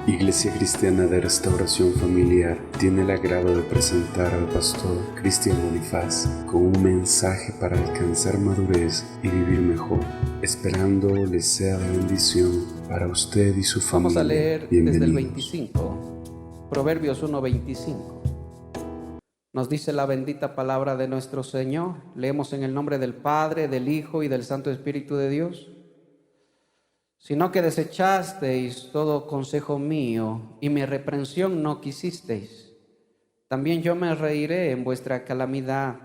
Iglesia Cristiana de Restauración Familiar tiene el agrado de presentar al pastor Cristian Bonifaz con un mensaje para alcanzar madurez y vivir mejor, esperando les sea de bendición para usted y su familia. Vamos a leer desde el 25, Proverbios 1:25. Nos dice la bendita palabra de nuestro Señor. Leemos en el nombre del Padre, del Hijo y del Santo Espíritu de Dios. Sino que desechasteis todo consejo mío, y mi reprensión no quisisteis. También yo me reiré en vuestra calamidad,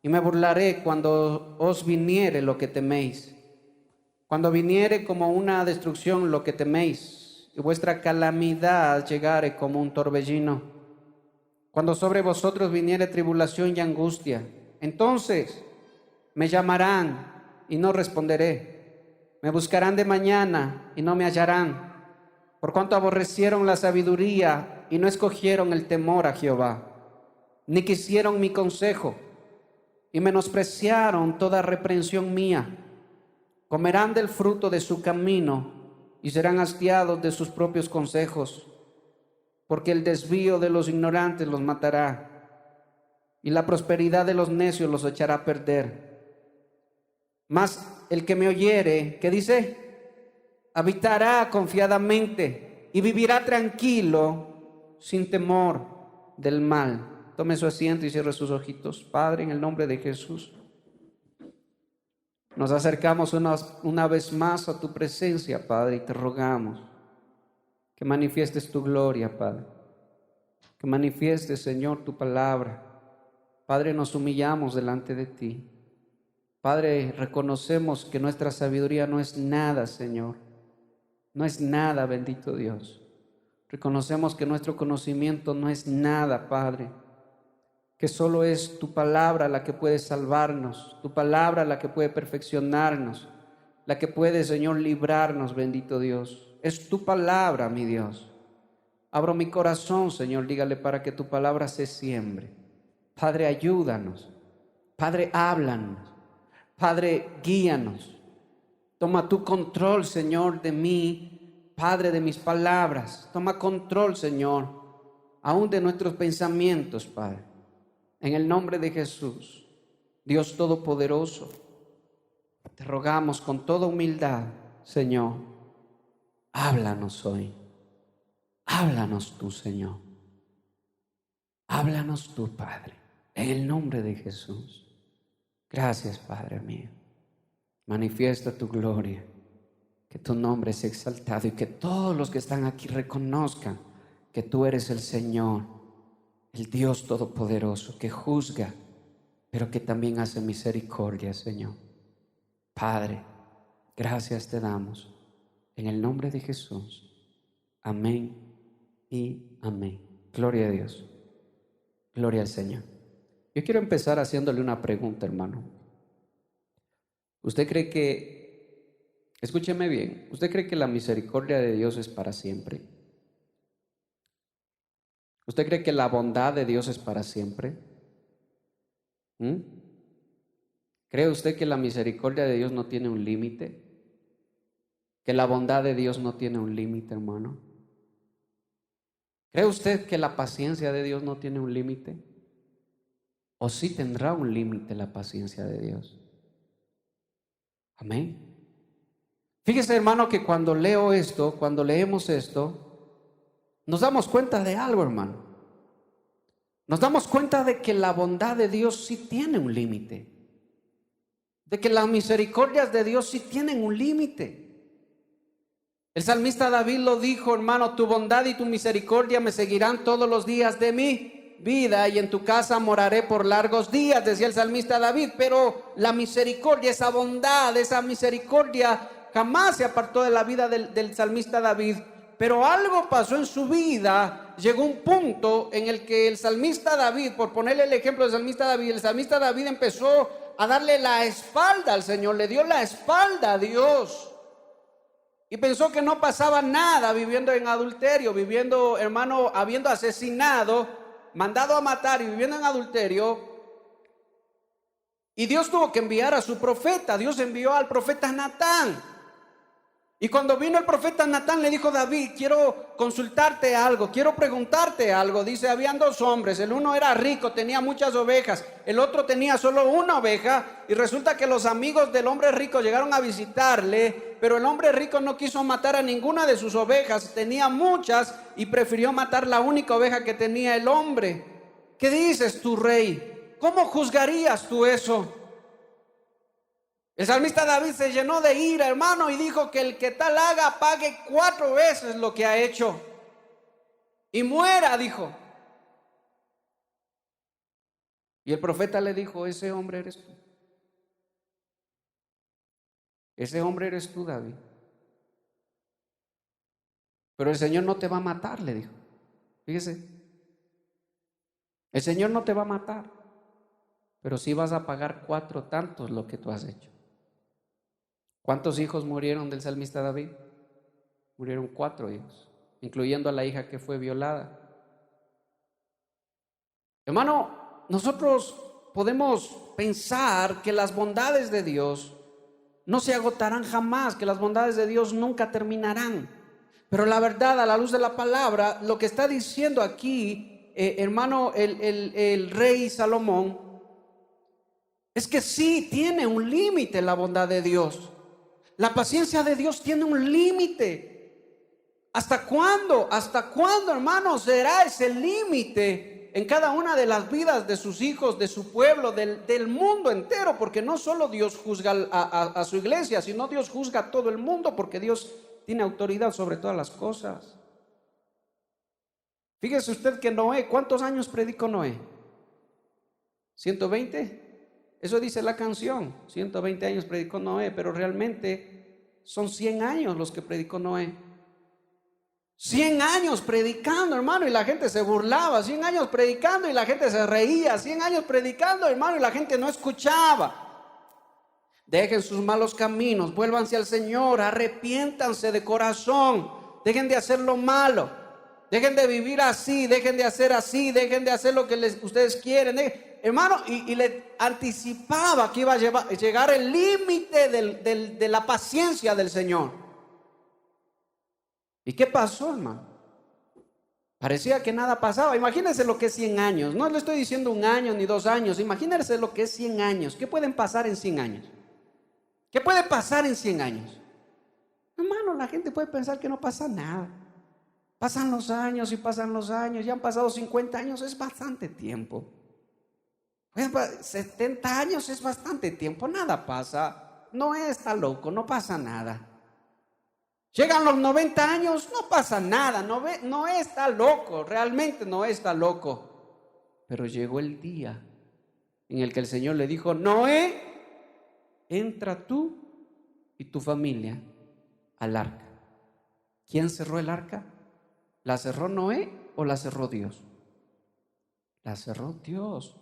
y me burlaré cuando os viniere lo que teméis. Cuando viniere como una destrucción lo que teméis, y vuestra calamidad llegare como un torbellino. Cuando sobre vosotros viniere tribulación y angustia, entonces me llamarán y no responderé. Me buscarán de mañana y no me hallarán, por cuanto aborrecieron la sabiduría y no escogieron el temor a Jehová, ni quisieron mi consejo, y menospreciaron toda reprensión mía. Comerán del fruto de su camino y serán hastiados de sus propios consejos, porque el desvío de los ignorantes los matará, y la prosperidad de los necios los echará a perder. Mas el que me oyere, ¿qué dice? Habitará confiadamente y vivirá tranquilo, sin temor del mal. Tome su asiento y cierre sus ojitos. Padre, en el nombre de Jesús, nos acercamos una vez más a tu presencia, Padre, y te rogamos que manifiestes tu gloria, Padre. Que manifiestes, Señor, tu palabra. Padre, nos humillamos delante de ti. Padre, reconocemos que nuestra sabiduría no es nada, Señor. No es nada, bendito Dios. Reconocemos que nuestro conocimiento no es nada, Padre. Que solo es tu palabra la que puede salvarnos, tu palabra la que puede perfeccionarnos, la que puede, Señor, librarnos, bendito Dios. Es tu palabra, mi Dios. Abro mi corazón, Señor, dígale, para que tu palabra se siembre. Padre, ayúdanos. Padre, háblanos. Padre, guíanos. Toma tu control, Señor, de mí, Padre, de mis palabras. Toma control, Señor, aún de nuestros pensamientos, Padre. En el nombre de Jesús, Dios Todopoderoso, te rogamos con toda humildad, Señor, háblanos hoy. Háblanos tú, Señor. Háblanos tú, Padre, en el nombre de Jesús. Gracias, Padre mío. Manifiesta tu gloria, que tu nombre es exaltado y que todos los que están aquí reconozcan que tú eres el Señor, el Dios Todopoderoso, que juzga, pero que también hace misericordia, Señor. Padre, gracias te damos en el nombre de Jesús. Amén y amén. Gloria a Dios. Gloria al Señor. Yo quiero empezar haciéndole una pregunta, hermano. ¿Usted cree que, escúcheme bien, usted cree que la misericordia de Dios es para siempre? ¿Usted cree que la bondad de Dios es para siempre? ¿Cree usted que la misericordia de Dios no tiene un límite? ¿Que la bondad de Dios no tiene un límite, hermano? ¿Cree usted que la paciencia de Dios no tiene un límite? ¿O sí tendrá un límite la paciencia de Dios? Amén. Fíjese, hermano, que cuando leemos esto, nos damos cuenta de algo, hermano. Nos damos cuenta de que la bondad de Dios sí tiene un límite. De que las misericordias de Dios sí tienen un límite. El salmista David lo dijo, hermano: tu bondad y tu misericordia me seguirán todos los días de mi vida, y en tu casa moraré por largos días, decía el salmista David. Pero la misericordia, esa bondad, esa misericordia jamás se apartó de la vida del salmista David. Pero algo pasó en su vida. Llegó un punto en el que el salmista David, por ponerle el ejemplo del salmista David, el salmista David empezó a darle la espalda al Señor, le dio la espalda a Dios. Y pensó que no pasaba nada viviendo en adulterio, viviendo, hermano, habiendo asesinado, mandado a matar y viviendo en adulterio. Y Dios tuvo que enviar a su profeta. Dios envió al profeta Natán. Y cuando vino el profeta Natán, le dijo: David, quiero consultarte algo, quiero preguntarte algo. Dice, habían dos hombres, el uno era rico, tenía muchas ovejas, el otro tenía solo una oveja. Y resulta que los amigos del hombre rico llegaron a visitarle, pero el hombre rico no quiso matar a ninguna de sus ovejas, tenía muchas, y prefirió matar la única oveja que tenía el hombre. ¿Qué dices tú, rey? ¿Cómo juzgarías tú eso? El salmista David se llenó de ira, hermano, y dijo que el que tal haga pague 4 veces lo que ha hecho y muera, dijo. Y el profeta le dijo: ese hombre eres tú. Ese hombre eres tú, David. Pero el Señor no te va a matar, le dijo. Fíjese, el Señor no te va a matar, pero sí vas a pagar 4 tantos lo que tú has hecho. ¿Cuántos hijos murieron del salmista David? Murieron 4 hijos, incluyendo a la hija que fue violada. Hermano, nosotros podemos pensar que las bondades de Dios no se agotarán jamás, que las bondades de Dios nunca terminarán. Pero la verdad, a la luz de la palabra, lo que está diciendo aquí, hermano, el rey Salomón, es que sí tiene un límite la bondad de Dios. La paciencia de Dios tiene un límite. ¿Hasta cuándo? ¿Hasta cuándo, hermano, será ese límite en cada una de las vidas de sus hijos, de su pueblo, del mundo entero? Porque no solo Dios juzga a su iglesia, sino Dios juzga a todo el mundo, porque Dios tiene autoridad sobre todas las cosas. Fíjese usted que Noé, ¿cuántos años predicó Noé? ¿120? Eso dice la canción, 120 años predicó Noé, pero realmente son 100 años los que predicó Noé. 100 años predicando, hermano, y la gente se burlaba. 100 años predicando y la gente se reía. 100 años predicando, hermano, y la gente no escuchaba. Dejen sus malos caminos, vuélvanse al Señor, arrepiéntanse de corazón, dejen de hacer lo malo, dejen de vivir así, dejen de hacer así, dejen de hacer lo que ustedes quieren. Hermano, y le anticipaba que iba a llegar el límite de la paciencia del Señor. ¿Y qué pasó, hermano? Parecía que nada pasaba. Imagínense lo que es 100 años. No le estoy diciendo 1 año ni 2 años. Imagínense lo que es 100 años. ¿Qué pueden pasar en 100 años? ¿Qué puede pasar en 100 años? Hermano, la gente puede pensar que no pasa nada. Pasan los años y pasan los años. Ya han pasado 50 años, es bastante tiempo. 70 años es bastante tiempo, nada pasa. No está loco, no pasa nada. Llegan los 90 años, no pasa nada. No está loco, realmente no está loco. Pero llegó el día en el que el Señor le dijo: Noé, entra tú y tu familia al arca. ¿Quién cerró el arca? ¿La cerró Noé o la cerró Dios? La cerró Dios.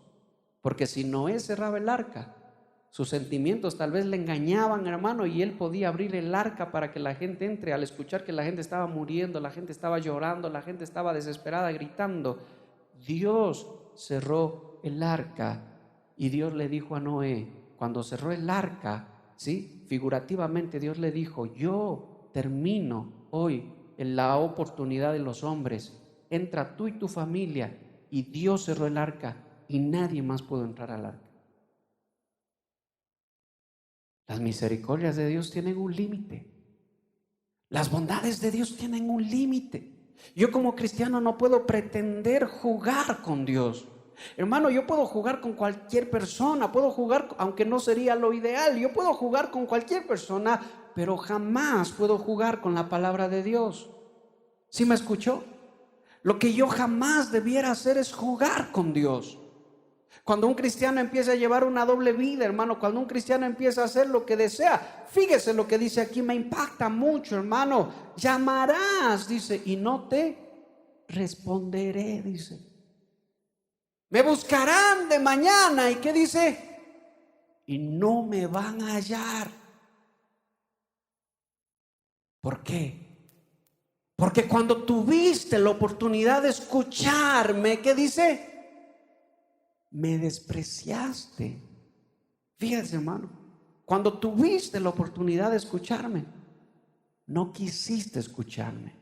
Porque si Noé cerraba el arca, sus sentimientos tal vez le engañaban, hermano, y él podía abrir el arca para que la gente entre. Al escuchar que la gente estaba muriendo, la gente estaba llorando, la gente estaba desesperada, gritando, Dios cerró el arca. Y Dios le dijo a Noé, cuando cerró el arca, ¿sí? Figurativamente Dios le dijo: yo termino hoy en la oportunidad de los hombres. Entra tú y tu familia. Y Dios cerró el arca y nadie más pudo entrar al arca. Las misericordias de Dios tienen un límite. Las bondades de Dios tienen un límite. Yo como cristiano no puedo pretender jugar con Dios. Hermano, yo puedo jugar con cualquier persona, puedo jugar, aunque no sería lo ideal, yo puedo jugar con cualquier persona, pero jamás puedo jugar con la palabra de Dios. ¿Sí me escuchó? Lo que yo jamás debiera hacer es jugar con Dios. Cuando un cristiano empieza a llevar una doble vida, hermano, cuando un cristiano empieza a hacer lo que desea, fíjese lo que dice aquí, me impacta mucho, hermano. Llamarás, dice, y no te responderé, dice. Me buscarán de mañana, ¿y qué dice? Y no me van a hallar. ¿Por qué? Porque cuando tuviste la oportunidad de escucharme, ¿qué dice? Me despreciaste. Fíjense, hermano, cuando tuviste la oportunidad de escucharme, no quisiste escucharme.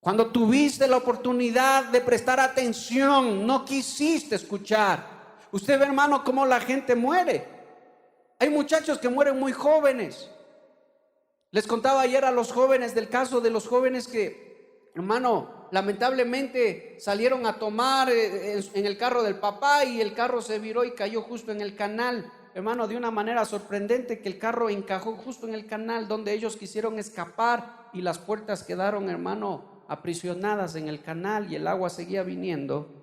Cuando tuviste la oportunidad de prestar atención, no quisiste escuchar. Usted ve, hermano, cómo la gente muere. Hay muchachos que mueren muy jóvenes. Les contaba ayer a los jóvenes del caso de los jóvenes que, hermano, lamentablemente salieron a tomar en el carro del papá y el carro se viró y cayó justo en el canal. Hermano, de una manera sorprendente, que el carro encajó justo en el canal donde ellos quisieron escapar y las puertas quedaron, hermano, aprisionadas en el canal y el agua seguía viniendo.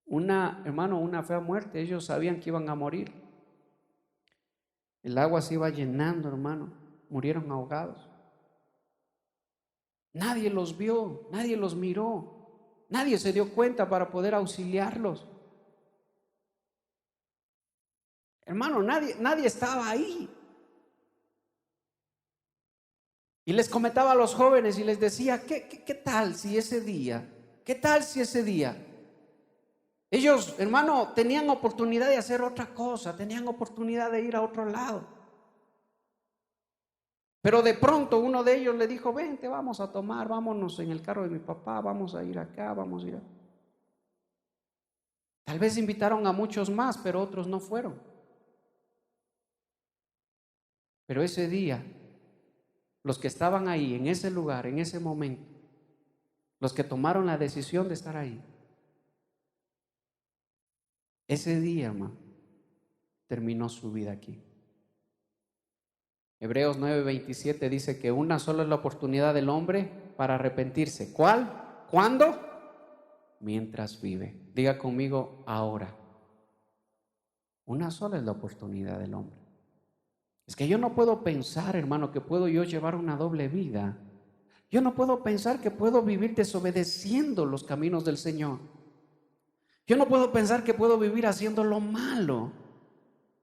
Una fea muerte. Ellos sabían que iban a morir. El agua se iba llenando, hermano. Murieron ahogados. Nadie los vio, nadie los miró, nadie se dio cuenta para poder auxiliarlos. Hermano, nadie estaba ahí. Y les comentaba a los jóvenes y les decía, ¿qué tal si ese día? ¿Qué tal si ese día? Ellos, hermano, tenían oportunidad de hacer otra cosa, tenían oportunidad de ir a otro lado. Pero de pronto uno de ellos le dijo, vente, vamos a tomar, vámonos en el carro de mi papá, vamos a ir acá, vamos a ir acá. Tal vez invitaron a muchos más, pero otros no fueron. Pero ese día, los que estaban ahí, en ese lugar, en ese momento, los que tomaron la decisión de estar ahí, ese día, hermano, terminó su vida aquí. Hebreos 9:27 dice que una sola es la oportunidad del hombre para arrepentirse. ¿Cuál? ¿Cuándo? Mientras vive. Diga conmigo, ahora. Una sola es la oportunidad del hombre. Es que yo no puedo pensar, hermano, que puedo yo llevar una doble vida. Yo no puedo pensar que puedo vivir desobedeciendo los caminos del Señor. Yo no puedo pensar que puedo vivir haciendo lo malo.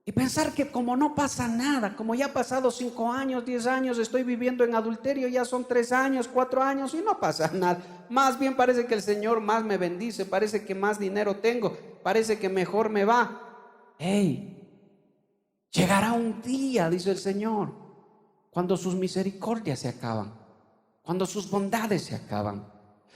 Y pensar que como no pasa nada, como ya ha pasado 5 años, 10 años, estoy viviendo en adulterio, ya son 3 años, 4 años y no pasa nada. Más bien parece que el Señor más me bendice, parece que más dinero tengo, parece que mejor me va. Llegará un día, dice el Señor, cuando sus misericordias se acaban, cuando sus bondades se acaban.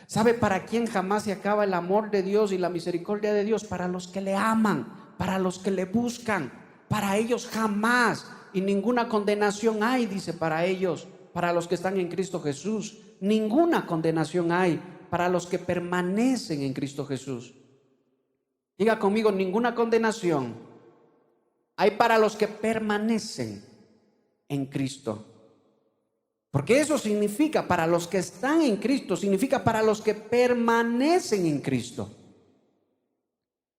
¿Sabe para quién jamás se acaba el amor de Dios y la misericordia de Dios? Para los que le aman, para los que le buscan. Para ellos jamás, y ninguna condenación hay, dice, para ellos, para los que están en Cristo Jesús. Ninguna condenación hay para los que permanecen en Cristo Jesús. Diga conmigo, ninguna condenación hay para los que permanecen en Cristo. Porque eso significa, para los que están en Cristo, significa para los que permanecen en Cristo.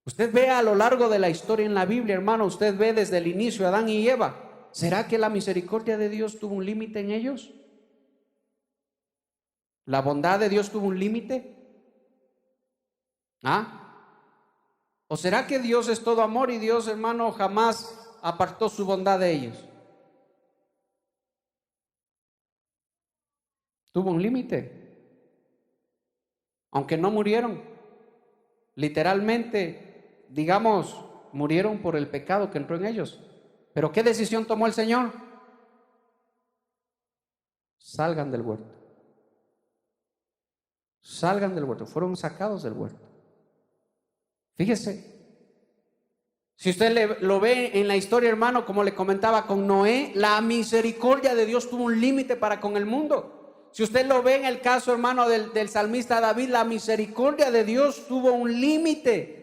Usted ve a lo largo de la historia en la Biblia, hermano, usted ve desde el inicio a Adán y Eva. ¿Será que la misericordia de Dios tuvo un límite en ellos? ¿La bondad de Dios tuvo un límite? ¿O será que Dios es todo amor y Dios, hermano, jamás apartó su bondad de ellos? Tuvo un límite. Aunque no murieron, literalmente, digamos, murieron por el pecado que entró en ellos. Pero ¿qué decisión tomó el Señor? Salgan del huerto. Salgan del huerto. Fueron sacados del huerto. Fíjese, si usted lo ve en la historia, hermano, como le comentaba con Noé, la misericordia de Dios tuvo un límite para con el mundo. Si usted lo ve en el caso, hermano, del salmista David, la misericordia de Dios tuvo un límite.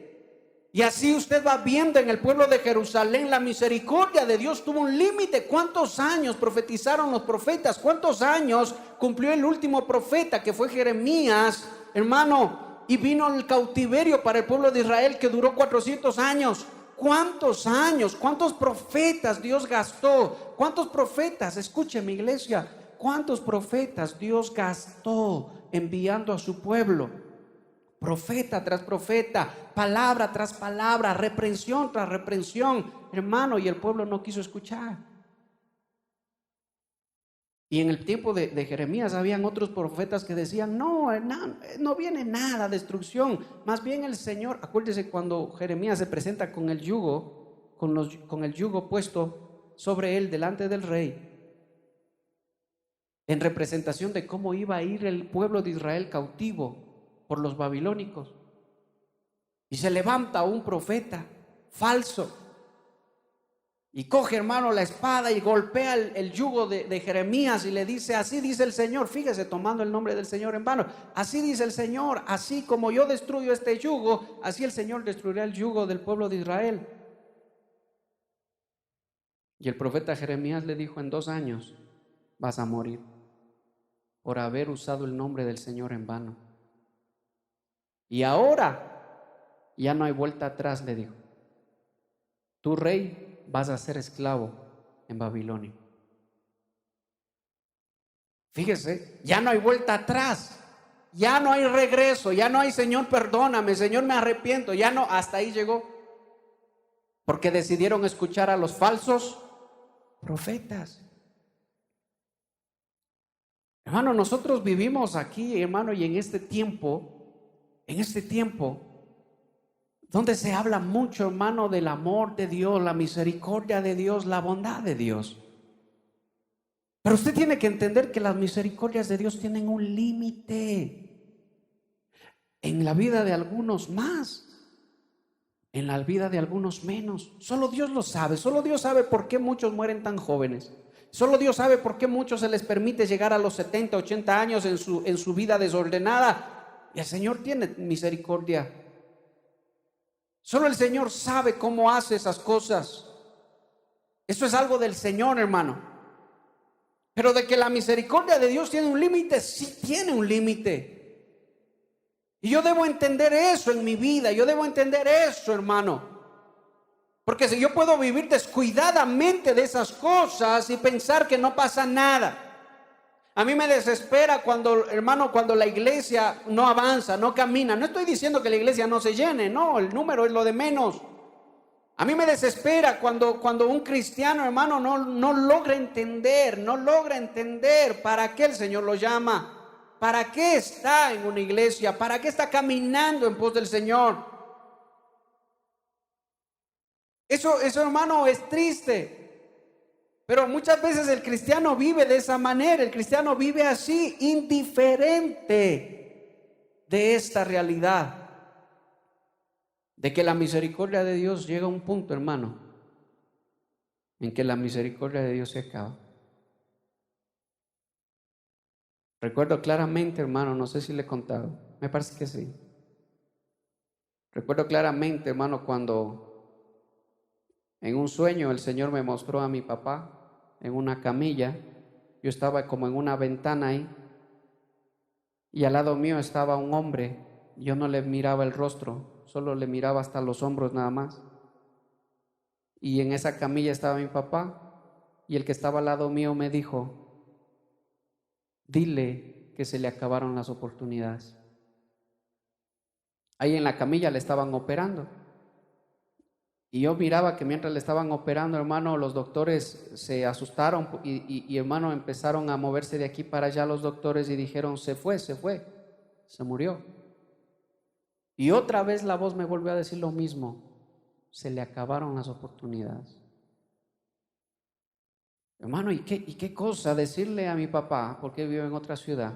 Y así usted va viendo en el pueblo de Jerusalén, la misericordia de Dios tuvo un límite. ¿Cuántos años profetizaron los profetas? ¿Cuántos años cumplió el último profeta, que fue Jeremías, hermano? Y vino el cautiverio para el pueblo de Israel, que duró 400 años. ¿Cuántos años? ¿Cuántos profetas Dios gastó? ¿Cuántos profetas? Escúcheme, iglesia. ¿Cuántos profetas Dios gastó enviando a su pueblo? Profeta tras profeta, palabra tras palabra, reprensión tras reprensión, hermano, y el pueblo no quiso escuchar. Y en el tiempo de Jeremías habían otros profetas que decían, no viene nada, destrucción. Más bien el Señor, acuérdese cuando Jeremías se presenta con el yugo, con el yugo puesto sobre él delante del rey, en representación de cómo iba a ir el pueblo de Israel cautivo por los babilónicos. Y se levanta un profeta falso y coge, hermano, la espada y golpea el yugo de Jeremías y le dice, así dice el Señor. Fíjese, tomando el nombre del Señor en vano. Así dice el Señor, así como yo destruyo este yugo, así el Señor destruirá el yugo del pueblo de Israel. Y el profeta Jeremías le dijo, en 2 años vas a morir por haber usado el nombre del Señor en vano. Y ahora ya no hay vuelta atrás, le dijo. Tu rey vas a ser esclavo en Babilonia. Fíjese, ya no hay vuelta atrás, ya no hay regreso, ya no hay Señor perdóname, Señor me arrepiento, ya no, hasta ahí llegó. Porque decidieron escuchar a los falsos profetas. Hermano, nosotros vivimos aquí, hermano, y en este tiempo donde se habla mucho, hermano, del amor de Dios, la misericordia de Dios, la bondad de Dios. Pero usted tiene que entender que las misericordias de Dios tienen un límite. En la vida de algunos más, en la vida de algunos menos. Solo Dios lo sabe. Solo Dios sabe por qué muchos mueren tan jóvenes. Solo Dios sabe por qué muchos se les permite llegar a los 70, 80 años en su vida desordenada. Y el Señor tiene misericordia. Solo el Señor sabe cómo hace esas cosas. Eso es algo del Señor, hermano. Pero de que la misericordia de Dios tiene un límite, sí tiene un límite. Y yo debo entender eso en mi vida. Yo debo entender eso, hermano. Porque si yo puedo vivir descuidadamente de esas cosas y pensar que no pasa nada. A mí me desespera cuando, hermano, cuando la iglesia no avanza, no camina. No estoy diciendo que la iglesia no se llene, no, el número es lo de menos. A mí me desespera cuando un cristiano, hermano, no logra entender para qué el Señor lo llama, para qué está en una iglesia, para qué está caminando en pos del Señor. Eso, hermano, es triste. Pero muchas veces el cristiano vive de esa manera, el cristiano vive así, indiferente de esta realidad, de que la misericordia de Dios llega a un punto, hermano, en que la misericordia de Dios se acaba. Recuerdo claramente, hermano, no sé si le he contado, me parece que sí. Recuerdo claramente, hermano, cuando en un sueño el Señor me mostró a mi papá en una camilla. Yo estaba como en una ventana ahí y al lado mío estaba un hombre. Yo no le miraba el rostro, solo le miraba hasta los hombros nada más. Y en esa camilla estaba mi papá y el que estaba al lado mío me dijo: dile que se le acabaron las oportunidades. Ahí en la camilla le estaban operando. Y yo miraba que mientras le estaban operando, hermano, los doctores se asustaron y hermano, empezaron a moverse de aquí para allá los doctores y dijeron: se fue, se murió. Y otra vez la voz me volvió a decir lo mismo: se le acabaron las oportunidades. Hermano, ¿y qué cosa? Decirle a mi papá, porque vive en otra ciudad,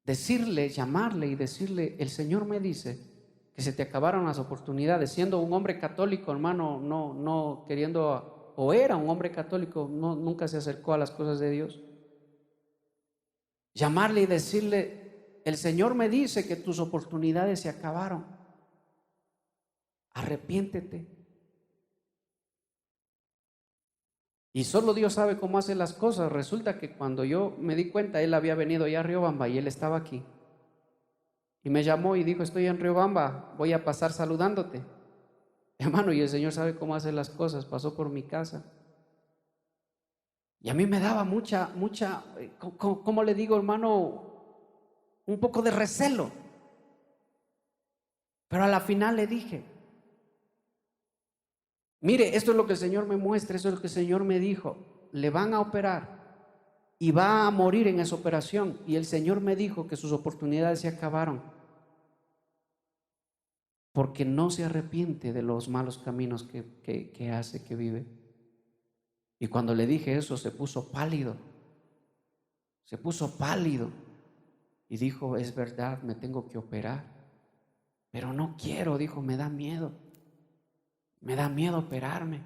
decirle, llamarle y decirle: el Señor me dice que se te acabaron las oportunidades, siendo un hombre católico, hermano, no queriendo, o era un hombre católico, nunca se acercó a las cosas de Dios. Llamarle y decirle: el Señor me dice que tus oportunidades se acabaron, arrepiéntete. Y solo Dios sabe cómo hace las cosas. Resulta que cuando yo me di cuenta, él había venido ya a Riobamba y él estaba aquí. Y me llamó y dijo: estoy en Riobamba, voy a pasar saludándote. Hermano, y el Señor sabe cómo hacer las cosas. Pasó por mi casa. Y a mí me daba mucha, ¿cómo le digo, hermano? Un poco de recelo. Pero a la final le dije: mire, esto es lo que el Señor me muestra, esto es lo que el Señor me dijo. Le van a operar. y va a morir en esa operación. Y el Señor me dijo que sus oportunidades se acabaron porque no se arrepiente de los malos caminos que hace, que vive. Y cuando le dije eso, se puso pálido y dijo: es verdad, me tengo que operar, pero no quiero. Dijo: me da miedo operarme.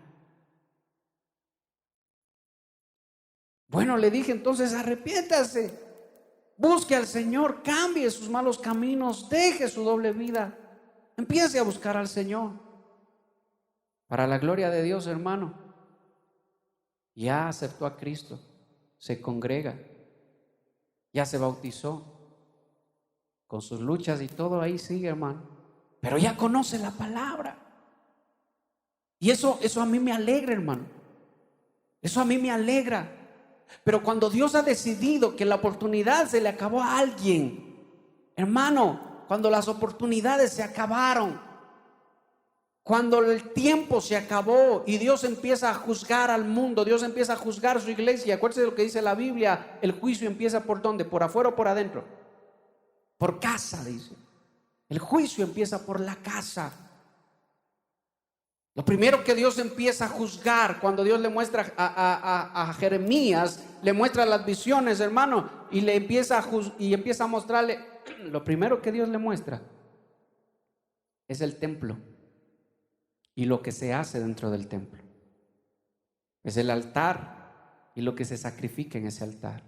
Bueno, le dije: entonces arrepiéntase, busque al Señor, cambie sus malos caminos, deje su doble vida, empiece a buscar al Señor. Para la gloria de Dios, hermano, ya aceptó a Cristo, se congrega, ya se bautizó, con sus luchas y todo ahí sigue, hermano, pero ya conoce la palabra. Y eso a mí me alegra, hermano, eso a mí me alegra. Pero cuando Dios ha decidido que la oportunidad se le acabó a alguien, hermano, cuando las oportunidades se acabaron, cuando el tiempo se acabó y Dios empieza a juzgar al mundo, Dios empieza a juzgar su iglesia. Acuérdense de lo que dice la Biblia: el juicio empieza ¿por dónde? ¿Por afuera o por adentro? Por casa, dice. El juicio empieza por la casa. Lo primero que Dios empieza a juzgar, cuando Dios le muestra a Jeremías, le muestra las visiones, hermano, y le empieza a mostrarle, lo primero que Dios le muestra es el templo y lo que se hace dentro del templo. Es el altar y lo que se sacrifica en ese altar.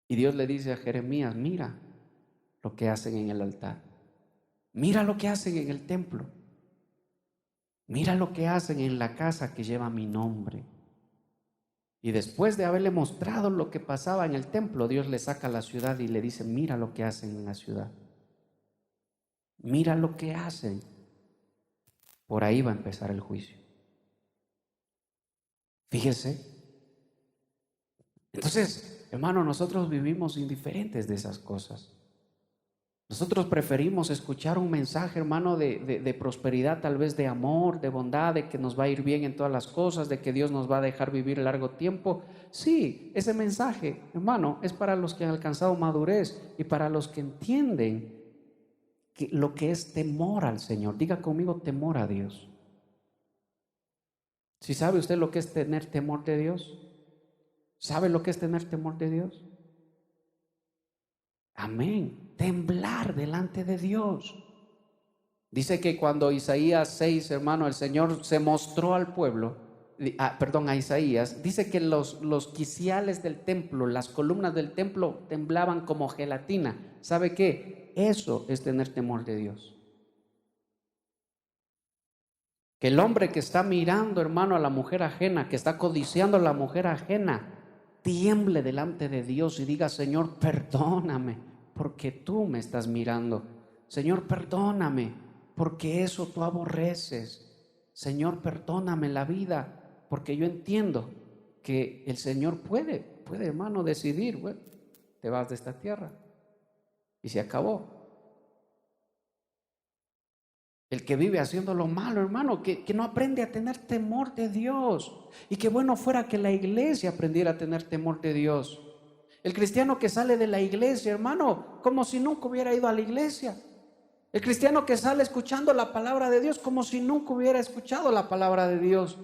Y Dios le dice a Jeremías: mira lo que hacen en el altar, mira lo que hacen en el templo, mira lo que hacen en la casa que lleva mi nombre. Y después de haberle mostrado lo que pasaba en el templo, Dios le saca a la ciudad y le dice: mira lo que hacen en la ciudad, mira lo que hacen. Por ahí va a empezar el juicio. Fíjese. Entonces, hermano, nosotros vivimos indiferentes de esas cosas. Nosotros preferimos escuchar un mensaje, hermano, de prosperidad, tal vez de amor, de bondad, de que nos va a ir bien en todas las cosas, de que Dios nos va a dejar vivir largo tiempo. Sí, ese mensaje, hermano, es para los que han alcanzado madurez y para los que entienden lo que es temor al Señor. Diga conmigo: temor a Dios. ¿Sí sabe usted lo que es tener temor de Dios? ¿Sabe lo que es tener temor de Dios? Amén. Temblar delante de Dios. Dice que cuando Isaías 6, hermano, el Señor se mostró al pueblo, a Isaías, dice que los quiciales del templo, las columnas del templo temblaban como gelatina. ¿Sabe qué? Eso es tener temor de Dios. Que el hombre que está mirando, hermano, a la mujer ajena, que está codiciando a la mujer ajena, tiemble delante de Dios y diga: Señor, perdóname, porque tú me estás mirando. Señor, perdóname, porque eso tú aborreces. Señor, perdóname la vida, porque yo entiendo que el Señor puede, hermano, decidir: bueno, te vas de esta tierra y se acabó. El que vive haciendo lo malo, hermano, que no aprende a tener temor de Dios. Y qué bueno fuera que la iglesia aprendiera a tener temor de Dios. El cristiano que sale de la iglesia, hermano, como si nunca hubiera ido a la iglesia. El cristiano que sale escuchando la palabra de Dios, como si nunca hubiera escuchado la palabra de Dios.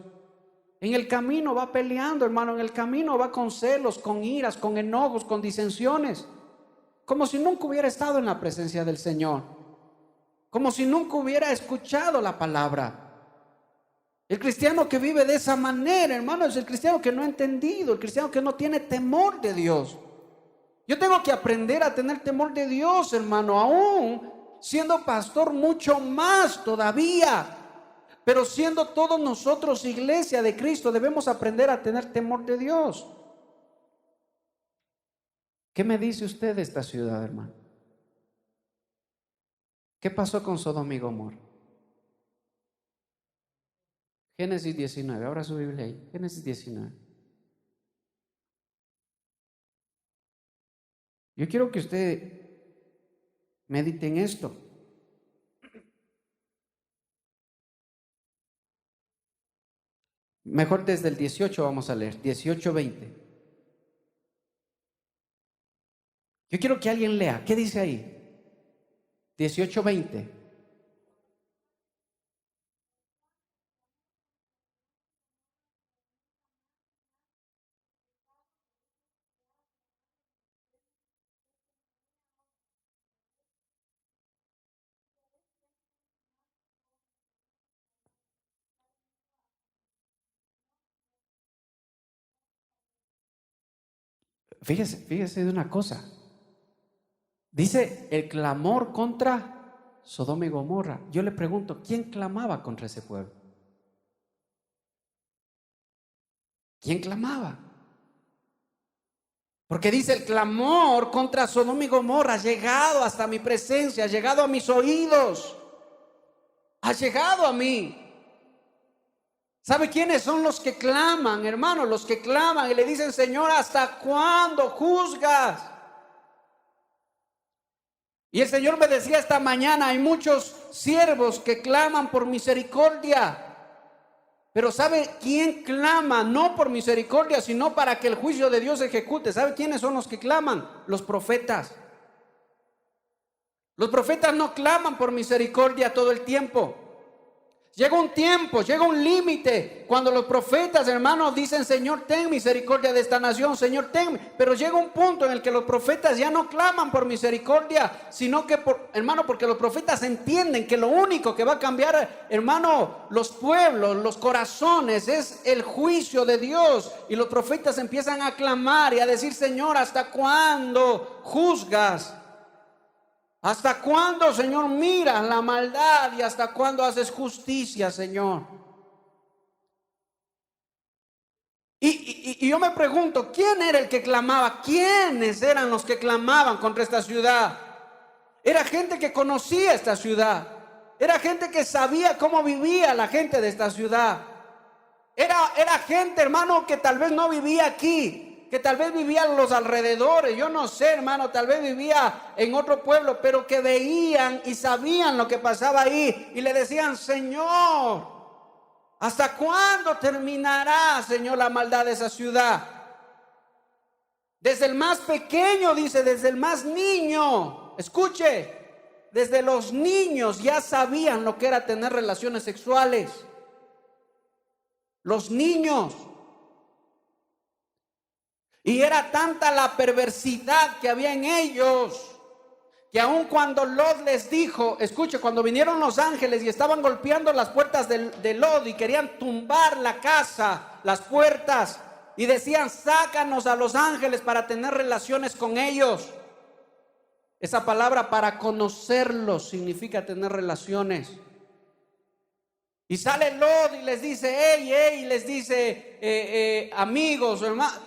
En el camino va peleando, hermano, en el camino va con celos, con iras, con enojos, con disensiones, como si nunca hubiera estado en la presencia del Señor. Como si nunca hubiera escuchado la palabra. El cristiano que vive de esa manera, hermano, es el cristiano que no ha entendido, el cristiano que no tiene temor de Dios. Yo tengo que aprender a tener temor de Dios, hermano, aún siendo pastor, mucho más todavía. Pero siendo todos nosotros iglesia de Cristo, debemos aprender a tener temor de Dios. ¿Qué me dice usted de esta ciudad, hermano? ¿Qué pasó con Sodoma y Gomorra? Génesis 19, abra su Biblia ahí, Génesis 19. Yo quiero que usted medite en esto. Mejor desde el 18 vamos a leer, 18:20. Yo quiero que alguien lea, ¿qué dice ahí? 18:20. Fíjese de una cosa. Dice el clamor contra Sodoma y Gomorra. Yo le pregunto, ¿quién clamaba contra ese pueblo? ¿Quién clamaba? Porque dice el clamor contra Sodoma y Gomorra ha llegado hasta mi presencia, ha llegado a mis oídos, ha llegado a mí. ¿Sabe quiénes son los que claman, hermanos? Los que claman y le dicen, Señor, ¿hasta cuándo juzgas? Y el Señor me decía esta mañana, hay muchos siervos que claman por misericordia. Pero ¿sabe quién clama? No por misericordia, sino para que el juicio de Dios se ejecute. ¿Sabe quiénes son los que claman? Los profetas. Los profetas no claman por misericordia todo el tiempo. Llega un tiempo, llega un límite cuando los profetas, hermanos, dicen, Señor, ten misericordia de esta nación, Señor, ten. Pero llega un punto en el que los profetas ya no claman por misericordia, sino que, hermano, porque los profetas entienden que lo único que va a cambiar, hermano, los pueblos, los corazones, es el juicio de Dios. Y los profetas empiezan a clamar y a decir, Señor, ¿hasta cuándo juzgas? ¿Hasta cuándo, Señor, miras la maldad y hasta cuándo haces justicia, Señor? Y yo me pregunto, ¿quién era el que clamaba? ¿Quiénes eran los que clamaban contra esta ciudad? Era gente que conocía esta ciudad. Era gente que sabía cómo vivía la gente de esta ciudad. Era gente, hermano, que tal vez no vivía aquí, que tal vez vivía en los alrededores, yo no sé, hermano, tal vez vivía en otro pueblo, pero que veían y sabían lo que pasaba ahí y le decían, Señor, ¿hasta cuándo terminará, Señor, la maldad de esa ciudad? Desde el más pequeño, dice, desde el más niño, escuche, desde los niños ya sabían lo que era tener relaciones sexuales. Los niños. Y era tanta la perversidad que había en ellos, que aun cuando Lot les dijo, escuche, cuando vinieron los ángeles y estaban golpeando las puertas de Lot y querían tumbar la casa, las puertas, y decían, sácanos a los ángeles para tener relaciones con ellos. Esa palabra para conocerlos significa tener relaciones. Y sale Lot y les dice, y les dice, amigos, hermanos,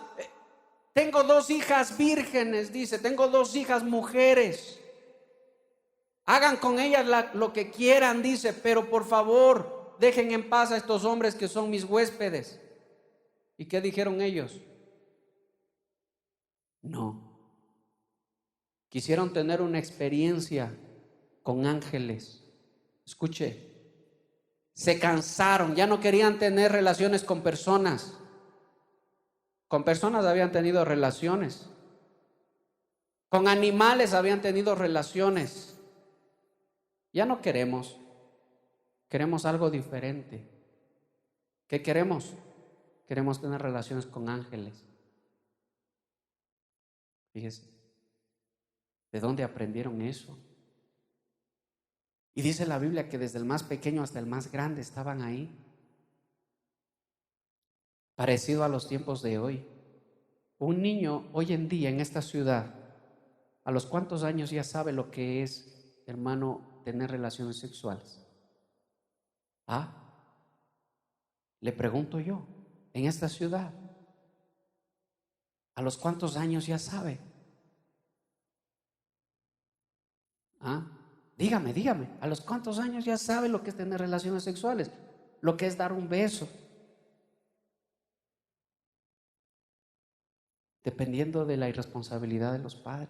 tengo 2 hijas vírgenes, dice, tengo 2 hijas mujeres. Hagan con ellas lo que quieran, dice, pero por favor, dejen en paz a estos hombres que son mis huéspedes. ¿Y qué dijeron ellos? No. Quisieron tener una experiencia con ángeles. Escuche, se cansaron, ya no querían tener relaciones con personas. Con personas habían tenido relaciones. Con animales habían tenido relaciones. Ya no queremos. Queremos algo diferente. ¿Qué queremos? Queremos tener relaciones con ángeles. Fíjese, ¿de dónde aprendieron eso? Y dice la Biblia que desde el más pequeño hasta el más grande estaban ahí. Parecido a los tiempos de hoy. Un niño hoy en día en esta ciudad, ¿a los cuántos años ya sabe lo que es, hermano, tener relaciones sexuales? Le pregunto yo, en esta ciudad, ¿a los cuántos años ya sabe? Dígame, ¿a los cuántos años ya sabe lo que es tener relaciones sexuales? Lo que es dar un beso. Dependiendo de la irresponsabilidad de los padres.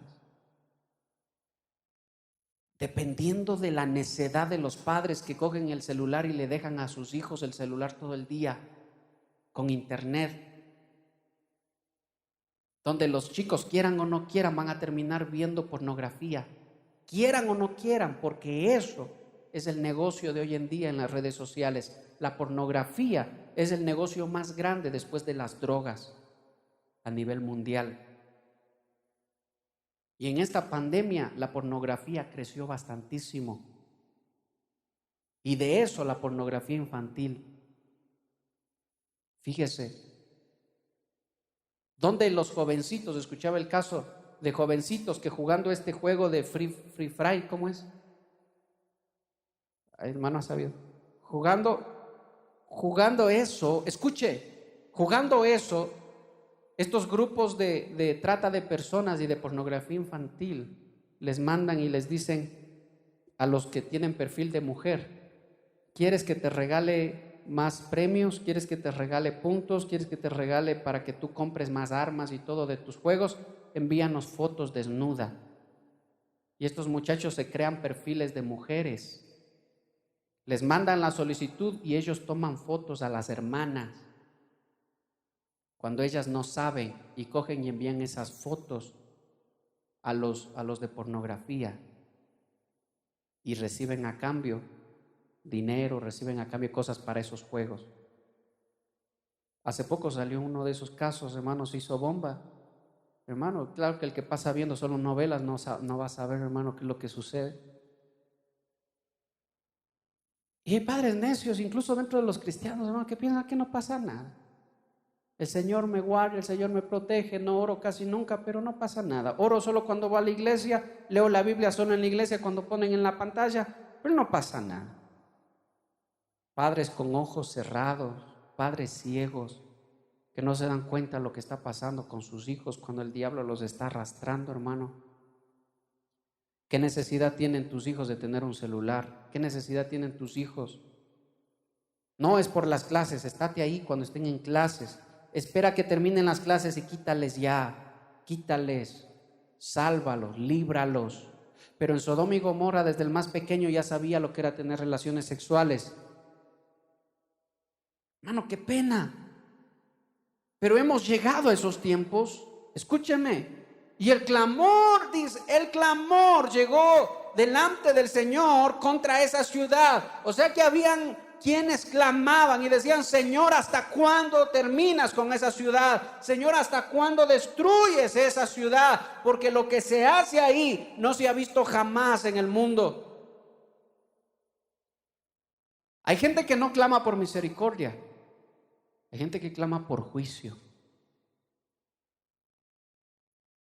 Dependiendo de la necedad de los padres que cogen el celular y le dejan a sus hijos el celular todo el día. con internet, donde los chicos, quieran o no quieran, van a terminar viendo pornografía, quieran o no quieran, porque eso es el negocio de hoy en día en las redes sociales. La pornografía es el negocio más grande después de las drogas a nivel mundial. Y en esta pandemia la pornografía creció bastantísimo. Y de eso la pornografía infantil. Fíjese, donde los jovencitos, escuchaba el caso de jovencitos que jugando este juego de Free Fry, ¿cómo es? Ay, hermano, ha sabido. Jugando eso, escuche, jugando eso, estos grupos de trata de personas y de pornografía infantil les mandan y les dicen a los que tienen perfil de mujer: ¿quieres que te regale más premios? ¿Quieres que te regale puntos? ¿Quieres que te regale para que tú compres más armas y todo de tus juegos? Envíanos fotos desnuda. Y estos muchachos se crean perfiles de mujeres, les mandan la solicitud y ellos toman fotos a las hermanas cuando ellas no saben, y cogen y envían esas fotos a los de pornografía, y reciben a cambio dinero, reciben a cambio cosas para esos juegos. Hace poco salió uno de esos casos, hermano, se hizo bomba. Hermano, claro que el que pasa viendo solo novelas no va a saber, hermano, qué es lo que sucede. Y hay padres necios, incluso dentro de los cristianos, hermano, que piensan que no pasa nada. El Señor me guarda, el Señor me protege, no oro casi nunca, pero no pasa nada. Oro solo cuando voy a la iglesia, leo la Biblia solo en la iglesia cuando ponen en la pantalla, pero no pasa nada. Padres con ojos cerrados, padres ciegos, que no se dan cuenta de lo que está pasando con sus hijos cuando el diablo los está arrastrando, hermano. ¿Qué necesidad tienen tus hijos de tener un celular? ¿Qué necesidad tienen tus hijos? No es por las clases, estate ahí cuando estén en clases. Espera que terminen las clases y quítales ya, quítales, sálvalos, líbralos. Pero en Sodoma y Gomorra desde el más pequeño ya sabía lo que era tener relaciones sexuales. Hermano, qué pena. Pero hemos llegado a esos tiempos, escúcheme, y el clamor, dice, el clamor llegó delante del Señor contra esa ciudad. O sea que habían quienes clamaban y decían: Señor, ¿hasta cuándo terminas con esa ciudad? Señor, ¿hasta cuándo destruyes esa ciudad? Porque lo que se hace ahí no se ha visto jamás en el mundo. Hay gente que no clama por misericordia, hay gente que clama por juicio.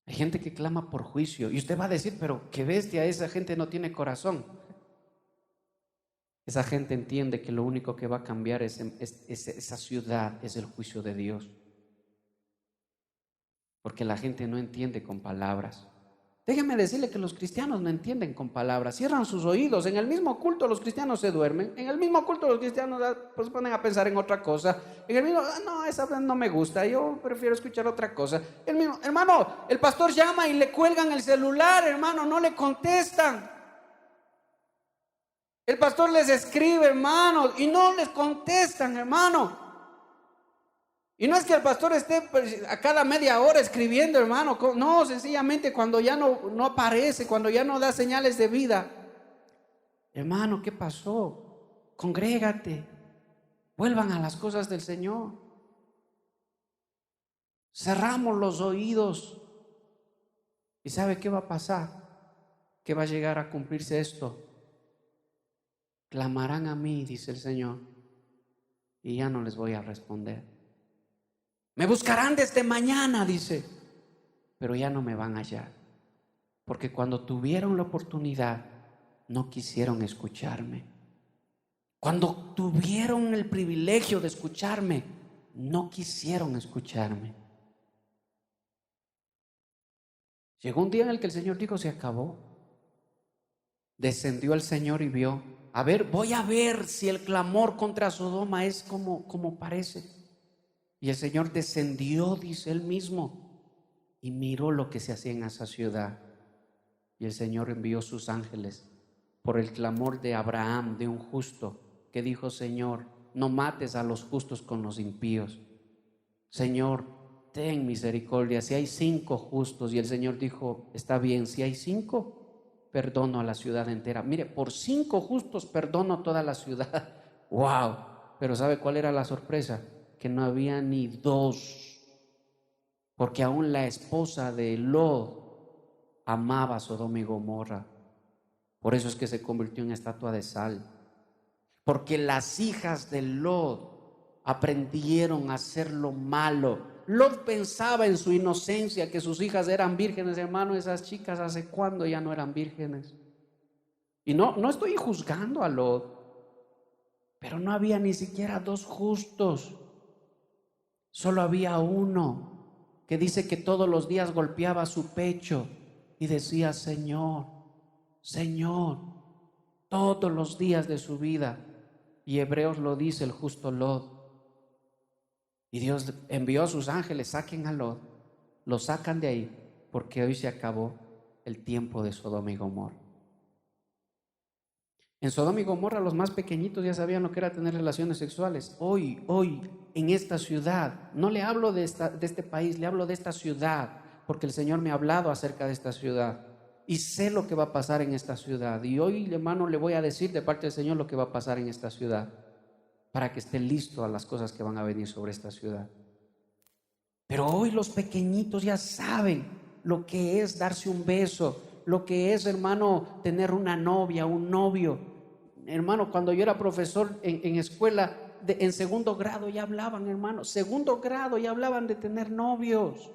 Hay gente que clama por juicio. Y usted va a decir: pero qué bestia, esa gente no tiene corazón. Esa gente entiende que lo único que va a cambiar esa ciudad es el juicio de Dios. Porque la gente no entiende con palabras. Déjeme decirle que los cristianos no entienden con palabras, cierran sus oídos. En el mismo culto los cristianos se duermen, en el mismo culto los cristianos pues, se ponen a pensar en otra cosa. En el mismo, no, esa no me gusta, yo prefiero escuchar otra cosa. El mismo, hermano, el pastor llama y le cuelgan el celular, hermano, no le contestan. El pastor les escribe, hermano, y no les contestan, hermano. Y no es que el pastor esté a cada media hora escribiendo, hermano. No, sencillamente cuando ya no aparece, cuando ya no da señales de vida. Hermano, ¿qué pasó? Congrégate. Vuelvan a las cosas del Señor. Cerramos los oídos. ¿Y sabe qué va a pasar? Que va a llegar a cumplirse esto. Clamarán a mí, dice el Señor, y ya no les voy a responder. Me buscarán desde mañana, dice, pero ya no me van a hallar. Porque cuando tuvieron la oportunidad, no quisieron escucharme. Cuando tuvieron el privilegio de escucharme, no quisieron escucharme. Llegó un día en el que el Señor dijo: se acabó. Descendió el Señor y vio. A ver, voy a ver si el clamor contra Sodoma es como parece. Y el Señor descendió, dice él mismo, y miró lo que se hacía en esa ciudad. Y el Señor envió sus ángeles por el clamor de Abraham, de un justo, que dijo: Señor, no mates a los justos con los impíos. Señor, ten misericordia, si hay 5 justos. Y el Señor dijo, está bien, si hay 5, perdono a la ciudad entera. Mire, por 5 justos perdono toda la ciudad. ¡Wow! Pero ¿sabe cuál era la sorpresa? Que no había ni 2, porque aún la esposa de Lot amaba a Sodoma y Gomorra. Por eso es que se convirtió en estatua de sal. Porque las hijas de Lot aprendieron a hacer lo malo. Lot pensaba en su inocencia que sus hijas eran vírgenes. Hermano, esas chicas ¿hace cuándo ya no eran vírgenes? Y no estoy juzgando a Lot, pero no había ni siquiera 2 justos. Solo había uno que dice que todos los días golpeaba su pecho y decía, Señor, Señor, todos los días de su vida. Y Hebreos lo dice, el justo Lot. Y Dios envió a sus ángeles, saquen a Lot, lo sacan de ahí, porque hoy se acabó el tiempo de Sodoma y Gomorra. En Sodoma y Gomorra los más pequeñitos ya sabían lo que era tener relaciones sexuales. Hoy, en esta ciudad, no le hablo de este país, le hablo de esta ciudad, porque el Señor me ha hablado acerca de esta ciudad y sé lo que va a pasar en esta ciudad. Y hoy, hermano, le voy a decir de parte del Señor lo que va a pasar en esta ciudad, para que esté listo a las cosas que van a venir sobre esta ciudad. Pero hoy los pequeñitos ya saben lo que es darse un beso, lo que es, hermano, tener una novia, un novio. Hermano, cuando yo era profesor en escuela, en segundo grado ya hablaban, hermano, segundo grado ya hablaban de tener novios,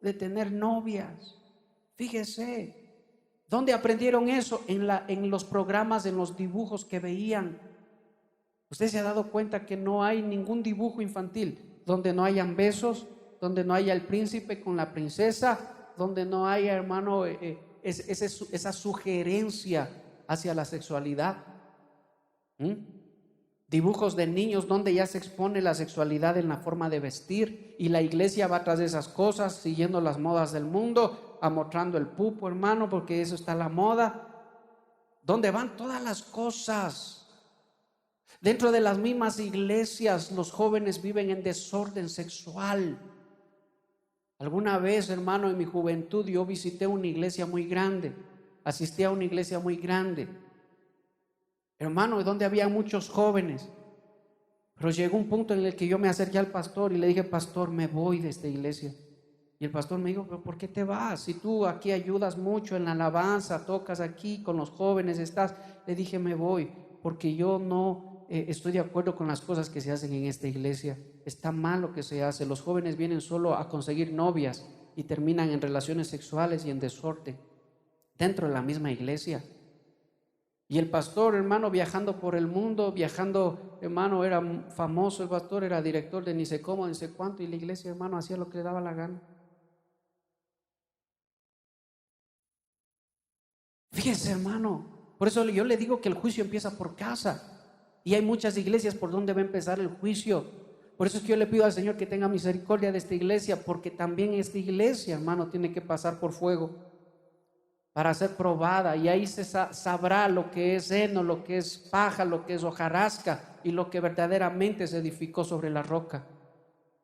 de tener novias. Fíjese, ¿dónde aprendieron eso? En los programas, en los dibujos que veían. Usted se ha dado cuenta que no hay ningún dibujo infantil donde no hayan besos, donde no haya el príncipe con la princesa, donde no haya, hermano, esa sugerencia hacia la sexualidad. Dibujos de niños donde ya se expone la sexualidad en la forma de vestir, y la iglesia va tras de esas cosas, siguiendo las modas del mundo, amostrando el pupo, hermano, porque eso está la moda. ¿Dónde van todas las cosas? Dentro de las mismas iglesias los jóvenes viven en desorden sexual. Alguna vez, hermano, en mi juventud yo visité una iglesia muy grande, asistí a una iglesia muy grande, hermano, donde había muchos jóvenes. Pero llegó un punto en el que yo me acerqué al pastor y le dije, pastor, me voy de esta iglesia. Y el pastor me dijo, pero ¿por qué te vas? Si tú aquí ayudas mucho en la alabanza, tocas aquí con los jóvenes, estás. Le dije, me voy, porque yo no estoy de acuerdo con las cosas que se hacen en esta iglesia. Está mal lo que se hace. Los jóvenes vienen solo a conseguir novias y terminan en relaciones sexuales y en desorden dentro de la misma iglesia. Y el pastor, hermano, viajando por el mundo, hermano, era famoso el pastor, era director de ni sé cómo, ni sé cuánto, y la iglesia, hermano, hacía lo que le daba la gana. Fíjese, hermano, por eso yo le digo que el juicio empieza por casa, y hay muchas iglesias por donde va a empezar el juicio. Por eso es que yo le pido al Señor que tenga misericordia de esta iglesia, porque también esta iglesia, hermano, tiene que pasar por fuego para ser probada, y ahí se sabrá lo que es heno, lo que es paja, lo que es hojarasca y lo que verdaderamente se edificó sobre la roca.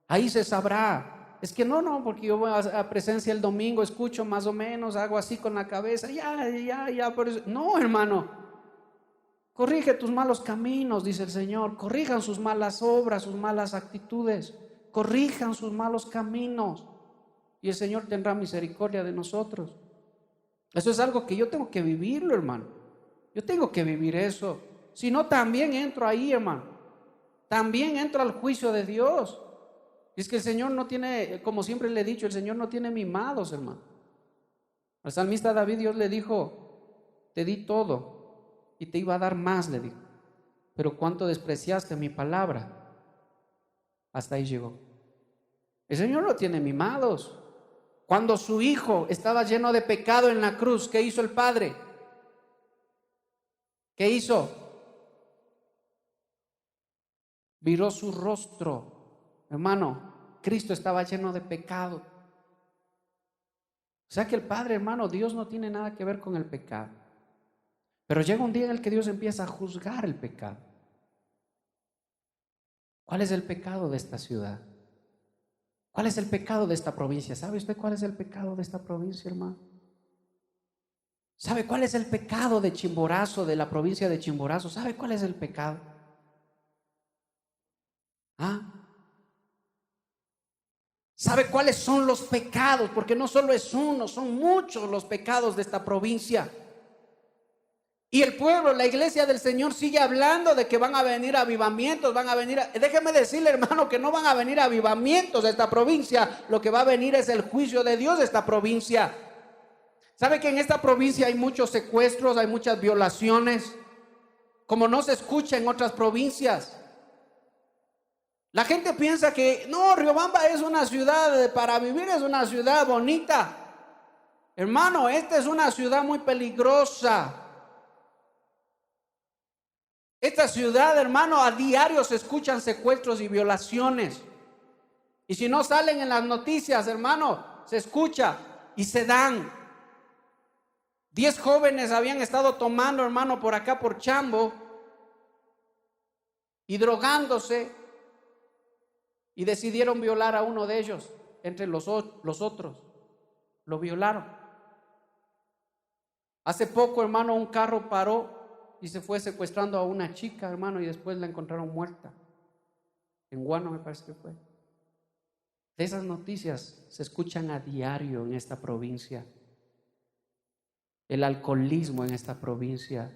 Ahí se sabrá. Es que no, porque yo voy a presencia el domingo, escucho más o menos, hago así con la cabeza, ya, por eso. No, hermano, corrige tus malos caminos, dice el Señor, corrijan sus malas obras, sus malas actitudes, corrijan sus malos caminos, y el Señor tendrá misericordia de nosotros. Eso es algo que yo tengo que vivirlo, hermano. Yo tengo que vivir eso. Si no, también entro ahí, hermano. También entro al juicio de Dios. Y es que el Señor no tiene, como siempre le he dicho, el Señor no tiene mimados, hermano. Al salmista David, Dios le dijo, te di todo y te iba a dar más, le dijo. Pero cuánto despreciaste mi palabra. Hasta ahí llegó. El Señor no tiene mimados. Cuando su hijo estaba lleno de pecado en la cruz, ¿qué hizo el Padre? ¿Qué hizo? Viró su rostro. Hermano, Cristo estaba lleno de pecado. O sea que el Padre, hermano, Dios no tiene nada que ver con el pecado. Pero llega un día en el que Dios empieza a juzgar el pecado. ¿Cuál es el pecado de esta ciudad? ¿Cuál es el pecado de esta provincia? ¿Sabe usted cuál es el pecado de esta provincia, hermano? ¿Sabe cuál es el pecado de Chimborazo, de la provincia de Chimborazo? ¿Sabe cuál es el pecado? ¿Ah? ¿Sabe cuáles son los pecados? Porque no solo es uno, son muchos los pecados de esta provincia. Y el pueblo, la iglesia del Señor sigue hablando de que van a venir avivamientos, déjeme decirle, hermano, que no van a venir avivamientos de esta provincia. Lo que va a venir es el juicio de Dios de esta provincia. ¿Sabe que en esta provincia hay muchos secuestros, hay muchas violaciones, como no se escucha en otras provincias? La gente piensa que no, Riobamba es una ciudad para vivir, es una ciudad bonita. Hermano, esta es una ciudad muy peligrosa. Esta ciudad, hermano, a diario se escuchan secuestros y violaciones. Y si no salen en las noticias, hermano, se escucha y se dan. 10 jóvenes habían estado tomando, hermano, por acá por Chambo y drogándose, y decidieron violar a uno de ellos entre los otros. Lo violaron. Hace poco, hermano, un carro paró y se fue secuestrando a una chica, hermano, y después la encontraron muerta. En Guano me parece que fue. De esas noticias se escuchan a diario en esta provincia. El alcoholismo en esta provincia.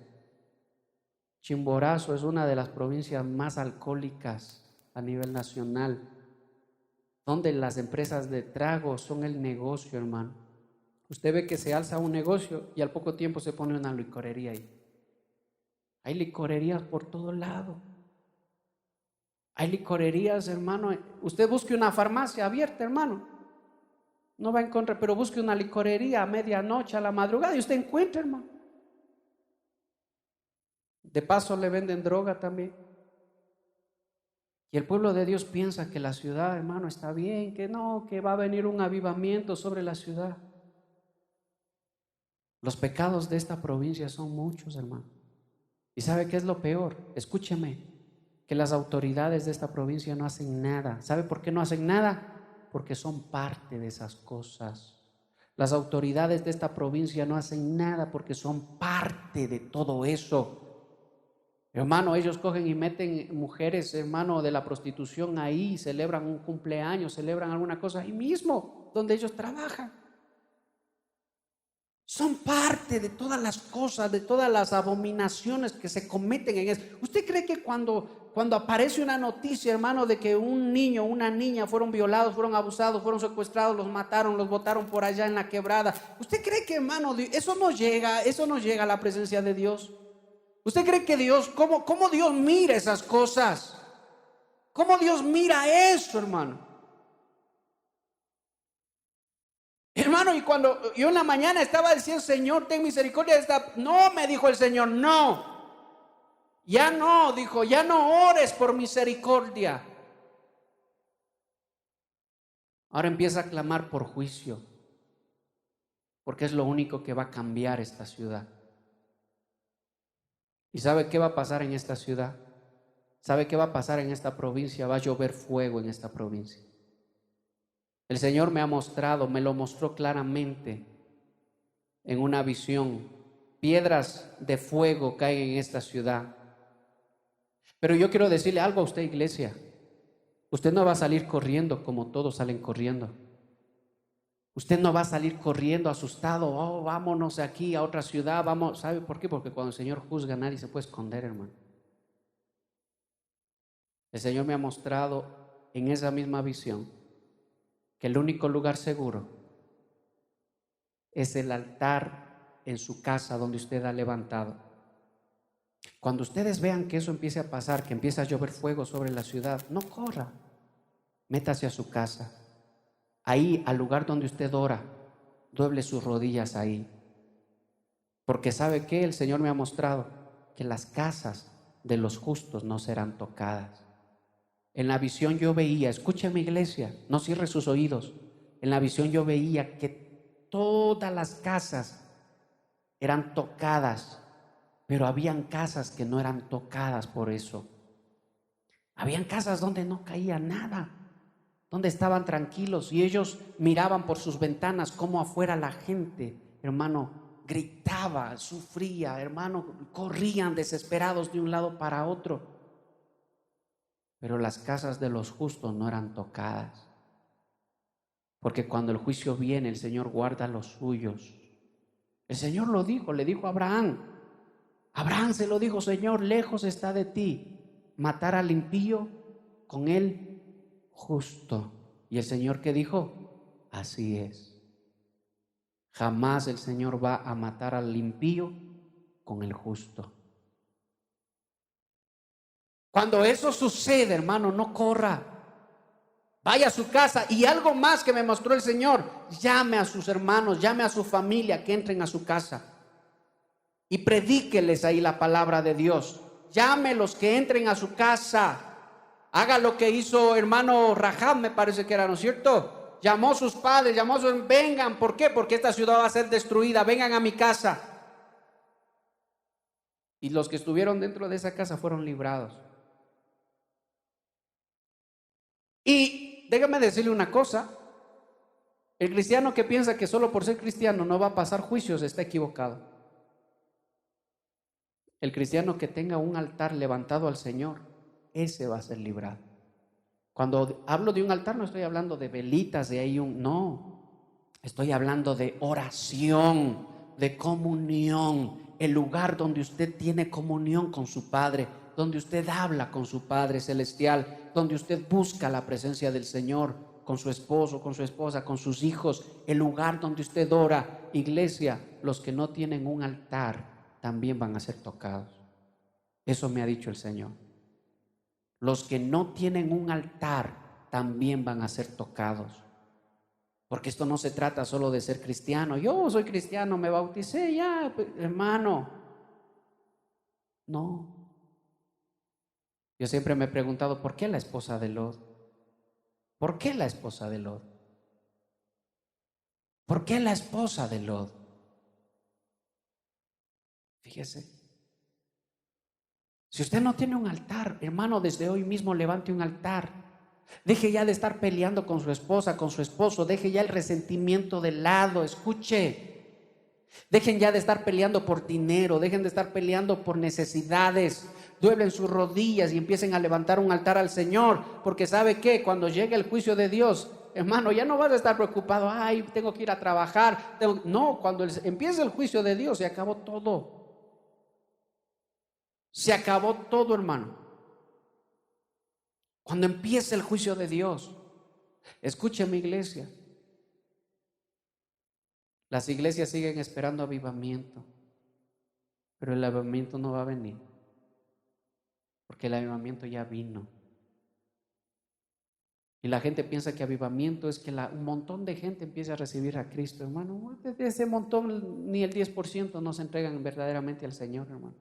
Chimborazo es una de las provincias más alcohólicas a nivel nacional, donde las empresas de trago son el negocio, hermano. Usted ve que se alza un negocio y al poco tiempo se pone una licorería ahí. Hay licorerías por todo lado. Hay licorerías, hermano. Usted busque una farmacia abierta, hermano, no va a encontrar, pero busque una licorería a medianoche, a la madrugada, y usted encuentra, hermano. De paso le venden droga también. Y el pueblo de Dios piensa que la ciudad, hermano, está bien, que no, que va a venir un avivamiento sobre la ciudad. Los pecados de esta provincia son muchos, hermano. ¿Y sabe qué es lo peor? Escúcheme, que las autoridades de esta provincia no hacen nada. ¿Sabe por qué no hacen nada? Porque son parte de esas cosas. Las autoridades de esta provincia no hacen nada porque son parte de todo eso. Hermano, ellos cogen y meten mujeres, hermano, de la prostitución ahí, celebran un cumpleaños, celebran alguna cosa ahí mismo, donde ellos trabajan. Son parte de todas las cosas, de todas las abominaciones que se cometen en eso. ¿Usted cree que cuando aparece una noticia, hermano, de que un niño, una niña fueron violados, fueron abusados, fueron secuestrados, los mataron, los botaron por allá en la quebrada, ¿usted cree que, hermano, eso no llega a la presencia de Dios? ¿Usted cree que Dios, cómo Dios mira esas cosas? ¿Cómo Dios mira eso, hermano? Hermano, y cuando yo en la mañana estaba diciendo, Señor, ten misericordia de esta... No, me dijo el Señor, no. Ya no, dijo, ya no ores por misericordia. Ahora empieza a clamar por juicio, porque es lo único que va a cambiar esta ciudad. ¿Y sabe qué va a pasar en esta ciudad? ¿Sabe qué va a pasar en esta provincia? Va a llover fuego en esta provincia. El Señor me lo mostró claramente en una visión. Piedras de fuego caen en esta ciudad. Pero yo quiero decirle algo a usted, iglesia. Usted no va a salir corriendo como todos salen corriendo. Usted no va a salir corriendo asustado, oh, vámonos aquí a otra ciudad, vamos. ¿Sabe por qué? Porque cuando el Señor juzga nadie se puede esconder, hermano. El Señor me ha mostrado en esa misma visión que el único lugar seguro es el altar en su casa donde usted ha levantado. Cuando ustedes vean que eso empiece a pasar, que empieza a llover fuego sobre la ciudad, no corra, métase a su casa. Ahí, al lugar donde usted ora, doble sus rodillas ahí. Porque ¿sabe qué? El Señor me ha mostrado que las casas de los justos no serán tocadas. En la visión yo veía, escúcheme iglesia, no cierre sus oídos. En la visión yo veía que todas las casas eran tocadas, pero habían casas que no eran tocadas por eso. Habían casas donde no caía nada. donde estaban tranquilos y ellos miraban por sus ventanas cómo afuera la gente, hermano, gritaba, sufría, hermano, corrían desesperados de un lado para otro. Pero las casas de los justos no eran tocadas, porque cuando el juicio viene, el Señor guarda los suyos. El Señor lo dijo, le dijo a Abraham. Abraham se lo dijo: Señor, lejos está de ti matar al impío con el justo. Y el Señor, ¿qué dijo? Así es. Jamás el Señor va a matar al impío con el justo. Cuando eso sucede, hermano, no corra. Vaya a su casa. Y algo más que me mostró el Señor: llame a sus hermanos, llame a su familia que entren a su casa y predíqueles ahí la palabra de Dios. Llámelos que entren a su casa. Haga lo que hizo hermano Rahab, me parece que era, ¿no es cierto? Llamó a sus padres, llamó a sus... Vengan, ¿por qué? Porque esta ciudad va a ser destruida, vengan a mi casa. Y los que estuvieron dentro de esa casa fueron librados. Y déjame decirle una cosa: el cristiano que piensa que solo por ser cristiano no va a pasar juicios está equivocado. El cristiano que tenga un altar levantado al Señor, ese va a ser librado. Cuando hablo de un altar, no estoy hablando de velitas, de ahí no. Estoy hablando de oración, de comunión, el lugar donde usted tiene comunión con su Padre, donde usted habla con su Padre celestial, donde usted busca la presencia del Señor con su esposo, con su esposa, con sus hijos, el lugar donde usted ora. Iglesia, los que no tienen un altar también van a ser tocados. Eso me ha dicho el Señor. Los que no tienen un altar también van a ser tocados. Porque esto no se trata solo de ser cristiano. Yo soy cristiano, me bauticé, ya, hermano. No. Yo siempre me he preguntado: ¿por qué la esposa de Lot? ¿Por qué la esposa de Lot? ¿Por qué la esposa de Lot? Fíjese. Si usted no tiene un altar, hermano, desde hoy mismo levante un altar. Deje ya de estar peleando con su esposa, con su esposo. Deje ya el resentimiento de lado. Escuche. Dejen ya de estar peleando por dinero. Dejen de estar peleando por necesidades. Dueblen sus rodillas y empiecen a levantar un altar al Señor. Porque ¿sabe qué? Cuando llegue el juicio de Dios, hermano, ya no vas a estar preocupado. Ay, tengo que ir a trabajar. No, cuando empiece el juicio de Dios, se acabó todo. Se acabó todo, hermano. Cuando empiece el juicio de Dios, escúcheme, iglesia. Las iglesias siguen esperando avivamiento, pero el avivamiento no va a venir, porque el avivamiento ya vino. Y la gente piensa que avivamiento es que un montón de gente empiece a recibir a Cristo, hermano. De ese montón ni el 10% no se entregan verdaderamente al Señor, hermano.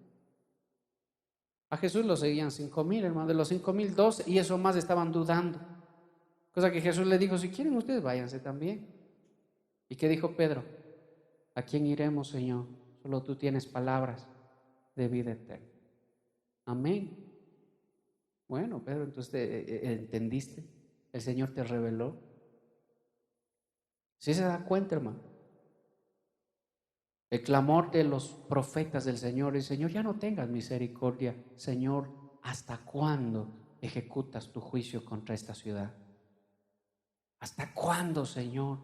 A Jesús lo seguían 5,000, hermano. De los 5,000, 12 y eso más estaban dudando. Cosa que Jesús le dijo: si quieren ustedes, váyanse también. ¿Y qué dijo Pedro? ¿A quién iremos, Señor? Solo tú tienes palabras de vida eterna. Amén. Bueno, Pedro, entonces ¿entendiste? El Señor te reveló. ¿Sí se da cuenta, hermano? El clamor de los profetas del Señor: el Señor, ya no tengas misericordia. Señor, ¿hasta cuándo ejecutas tu juicio contra esta ciudad? ¿Hasta cuándo, Señor?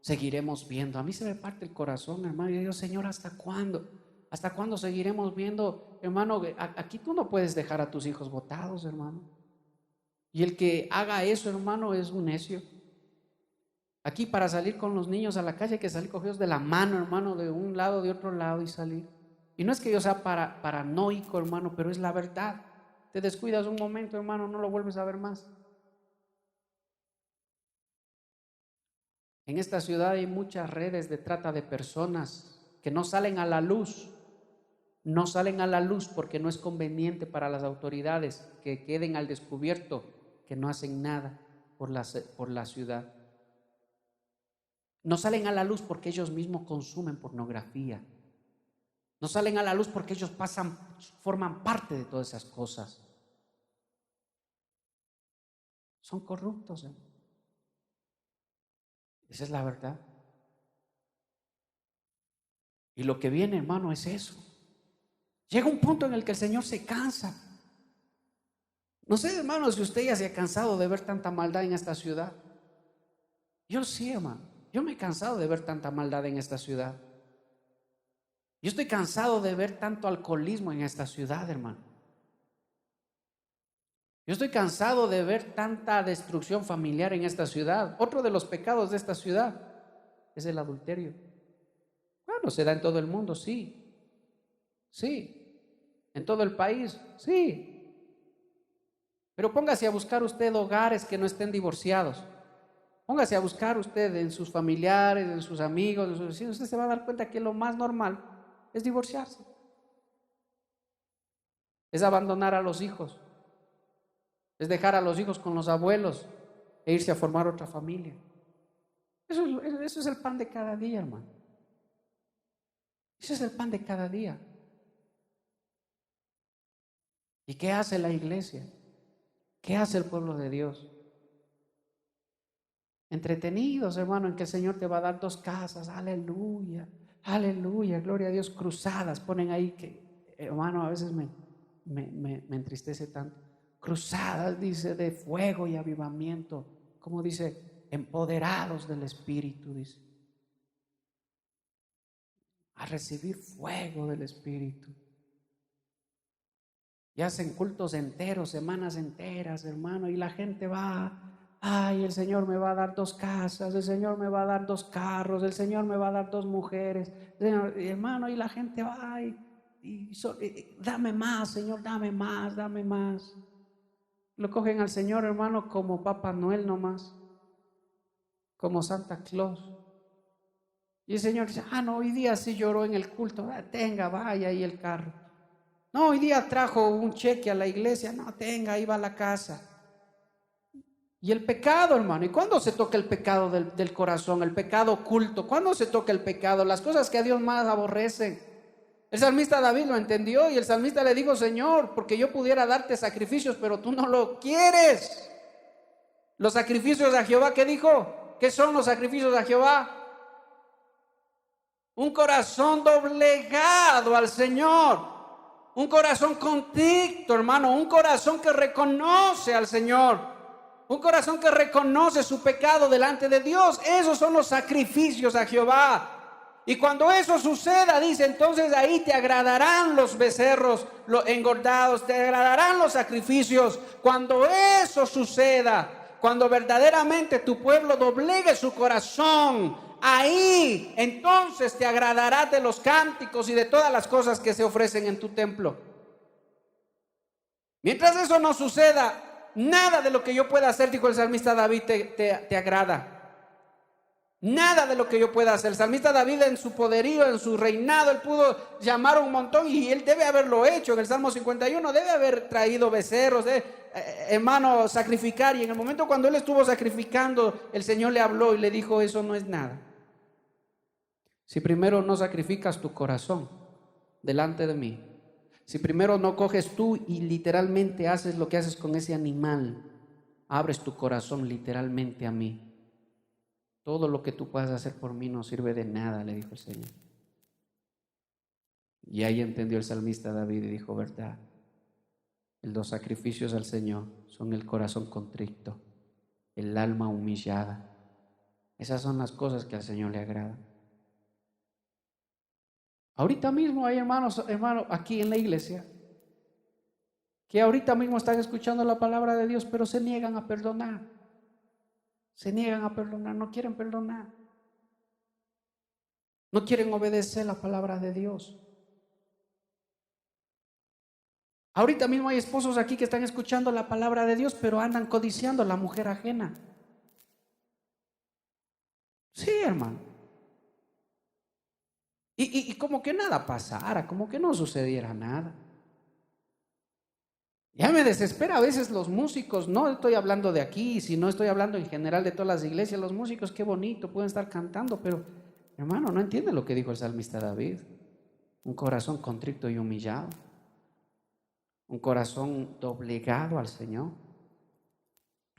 Seguiremos viendo. A mí se me parte el corazón, hermano. Yo digo: Señor, ¿hasta cuándo? ¿Hasta cuándo seguiremos viendo, hermano? Aquí tú no puedes dejar a tus hijos botados, hermano. Y el que haga eso, hermano, es un necio. Aquí para salir con los niños a la calle hay que salir cogidos de la mano, hermano, de un lado, de otro lado y salir. Y no es que yo sea paranoico, hermano, pero es la verdad. Te descuidas un momento, hermano, no lo vuelves a ver más. En esta ciudad hay muchas redes de trata de personas que no salen a la luz. No salen a la luz porque no es conveniente para las autoridades que queden al descubierto, que no hacen nada por la ciudad. No salen a la luz porque ellos mismos consumen pornografía. No salen a la luz porque ellos forman parte de todas esas cosas. Son corruptos, Esa es la verdad. Y lo que viene, hermano, es eso. Llega un punto en el que el Señor se cansa. No sé, hermano, si usted ya se ha cansado de ver tanta maldad en esta ciudad. Yo sí, hermano. Yo me he cansado de ver tanta maldad en esta ciudad. Yo estoy cansado de ver tanto alcoholismo en esta ciudad, hermano. Yo estoy cansado de ver tanta destrucción familiar en esta ciudad. Otro de los pecados de esta ciudad es el adulterio. Bueno, se da en todo el mundo, sí. Sí. En todo el país, sí. Pero póngase a buscar usted hogares que no estén divorciados. Póngase a buscar usted en sus familiares, en sus amigos, en sus vecinos. Usted se va a dar cuenta que lo más normal es divorciarse. Es abandonar a los hijos. Es dejar a los hijos con los abuelos e irse a formar otra familia. Eso es el pan de cada día, hermano. Eso es el pan de cada día. ¿Y qué hace la iglesia? ¿Qué hace el pueblo de Dios? Entretenidos, hermano, en que el Señor te va a dar 2 casas. Aleluya, aleluya, gloria a Dios. Cruzadas ponen ahí que, hermano, a veces me entristece tanto. Cruzadas, dice, de fuego y avivamiento. Como dice, empoderados del Espíritu, dice. A recibir fuego del Espíritu. Y hacen cultos enteros, semanas enteras, hermano, y la gente va. Ay, el Señor me va a dar 2 casas, el Señor me va a dar 2 carros, el Señor me va a dar 2 mujeres, hermano, y la gente va dame más, Señor, dame más, dame más. Lo cogen al Señor, hermano, como Papá Noel nomás, como Santa Claus. Y el Señor dice, no, hoy día sí lloró en el culto, tenga, vaya ahí el carro. No, hoy día trajo un cheque a la iglesia, no, tenga, ahí va a la casa. Y el pecado, hermano, ¿y cuándo se toca el pecado del corazón? El pecado oculto, ¿cuándo se toca el pecado? Las cosas que a Dios más aborrecen. El salmista David lo entendió y el salmista le dijo, Señor, porque yo pudiera darte sacrificios, pero tú no lo quieres. Los sacrificios a Jehová, ¿qué dijo? ¿Qué son los sacrificios a Jehová? Un corazón doblegado al Señor. Un corazón contrito, hermano, un corazón que reconoce al Señor. Un corazón que reconoce su pecado delante de Dios. Esos son los sacrificios a Jehová. Y cuando eso suceda, dice, entonces ahí te agradarán los becerros engordados, te agradarán los sacrificios. Cuando eso suceda, cuando verdaderamente tu pueblo doblegue su corazón, ahí entonces te agradarás de los cánticos y de todas las cosas que se ofrecen en tu templo. Mientras eso no suceda, nada de lo que yo pueda hacer, dijo el salmista David, te agrada. Nada de lo que yo pueda hacer. El salmista David, en su poderío, en su reinado, él pudo llamar a un montón y él debe haberlo hecho. En el Salmo 51 debe haber traído becerros, hermano, sacrificar. Y en el momento cuando él estuvo sacrificando, el Señor le habló y le dijo, eso no es nada. Si primero no sacrificas tu corazón delante de mí, si primero no coges tú y literalmente haces lo que haces con ese animal, abres tu corazón literalmente a mí, todo lo que tú puedas hacer por mí no sirve de nada, le dijo el Señor. Y ahí entendió el salmista David y dijo, verdad, los sacrificios al Señor son el corazón contrito, el alma humillada. Esas son las cosas que al Señor le agradan. Ahorita mismo hay hermanos aquí en la iglesia que ahorita mismo están escuchando la palabra de Dios, pero se niegan a perdonar. Se niegan a perdonar, no quieren perdonar. No quieren obedecer la palabra de Dios. Ahorita mismo hay esposos aquí que están escuchando la palabra de Dios, pero andan codiciando a la mujer ajena. Sí, hermano. Y como que nada pasara, como que no sucediera nada. Ya me desespera a veces los músicos, no estoy hablando de aquí, sino estoy hablando en general de todas las iglesias. Los músicos, qué bonito, pueden estar cantando, pero hermano, no entiende lo que dijo el salmista David. Un corazón contrito y humillado, un corazón doblegado al Señor.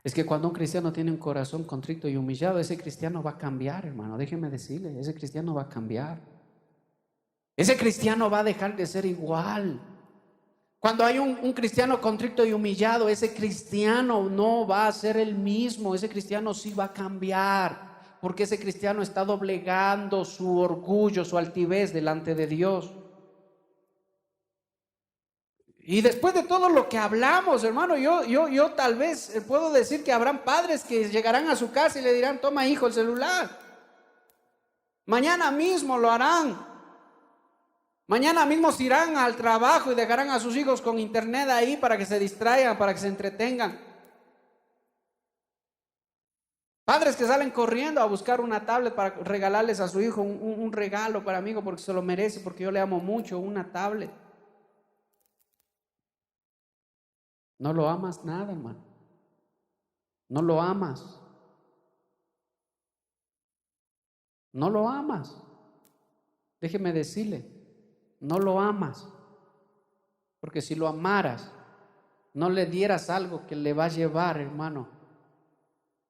Es que cuando un cristiano tiene un corazón contrito y humillado, ese cristiano va a cambiar, hermano. Déjeme decirle, ese cristiano va a cambiar. Ese cristiano va a dejar de ser igual. Cuando hay un cristiano contrito y humillado, ese cristiano no va a ser el mismo. Ese cristiano sí va a cambiar, porque ese cristiano está doblegando su orgullo, su altivez delante de Dios. Y después de todo lo que hablamos, hermano, yo tal vez puedo decir que habrán padres que llegarán a su casa y le dirán: toma, hijo, el celular. Mañana mismo lo harán. Mañana mismo se irán al trabajo y dejarán a sus hijos con internet ahí para que se distraigan, para que se entretengan. Padres que salen corriendo a buscar una tablet para regalarles a su hijo un regalo para mí, porque se lo merece, porque yo le amo mucho, una tablet. No lo amas nada, hermano. No lo amas. No lo amas. Déjeme decirle, no lo amas. Porque si lo amaras, no le dieras algo que le va a llevar, hermano,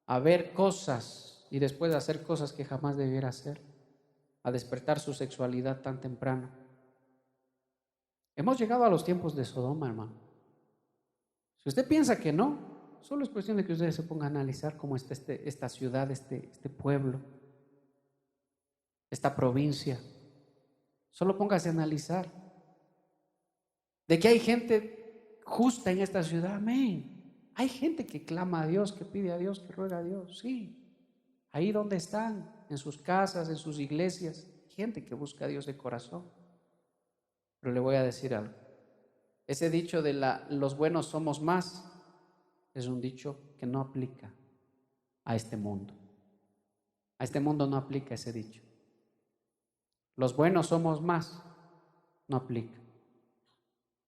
a ver cosas y después a hacer cosas que jamás debiera hacer, a despertar su sexualidad tan temprano. Hemos llegado a los tiempos de Sodoma, hermano. Si usted piensa que no, solo es cuestión de que ustedes se pongan a analizar cómo está esta ciudad, este pueblo, esta provincia. Solo póngase a analizar de que hay gente justa en esta ciudad. Amén. Hay gente que clama a Dios, que pide a Dios, que ruega a Dios. Sí, ahí donde están, en sus casas, en sus iglesias, gente que busca a Dios de corazón. Pero le voy a decir algo. Ese dicho de los buenos somos más es un dicho que no aplica a este mundo. A este mundo no aplica ese dicho. Los buenos somos más, no aplica.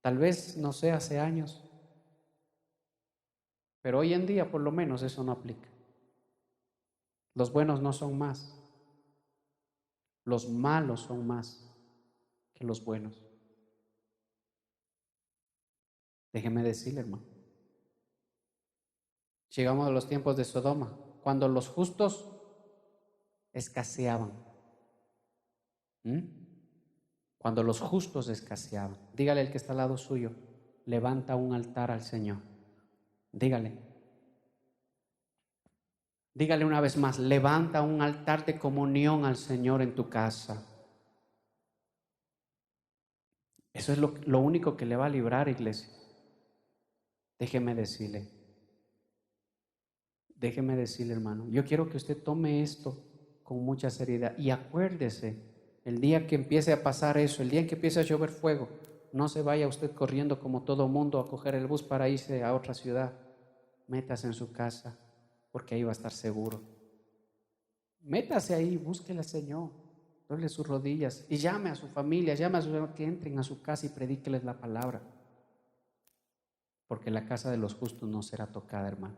Tal vez, no sé, hace años, pero hoy en día por lo menos eso no aplica. Los buenos no son más. Los malos son más que los buenos. Déjeme decirle, hermano. Llegamos a los tiempos de Sodoma, cuando los justos escaseaban. Cuando los justos escaseaban. Dígale al que está al lado suyo: levanta un altar al Señor. Dígale. Dígale una vez más: levanta un altar de comunión al Señor en tu casa. Eso es lo único que le va a librar, iglesia. Déjeme decirle, hermano, yo quiero que usted tome esto con mucha seriedad y acuérdese, el día que empiece a pasar eso, el día en que empiece a llover fuego, no se vaya usted corriendo como todo mundo a coger el bus para irse a otra ciudad. Métase en su casa, porque ahí va a estar seguro. Métase ahí, búsquele al Señor, doble sus rodillas y llame a su familia, llame a sus hermanos que entren a su casa y predíqueles la palabra. Porque la casa de los justos no será tocada, hermano.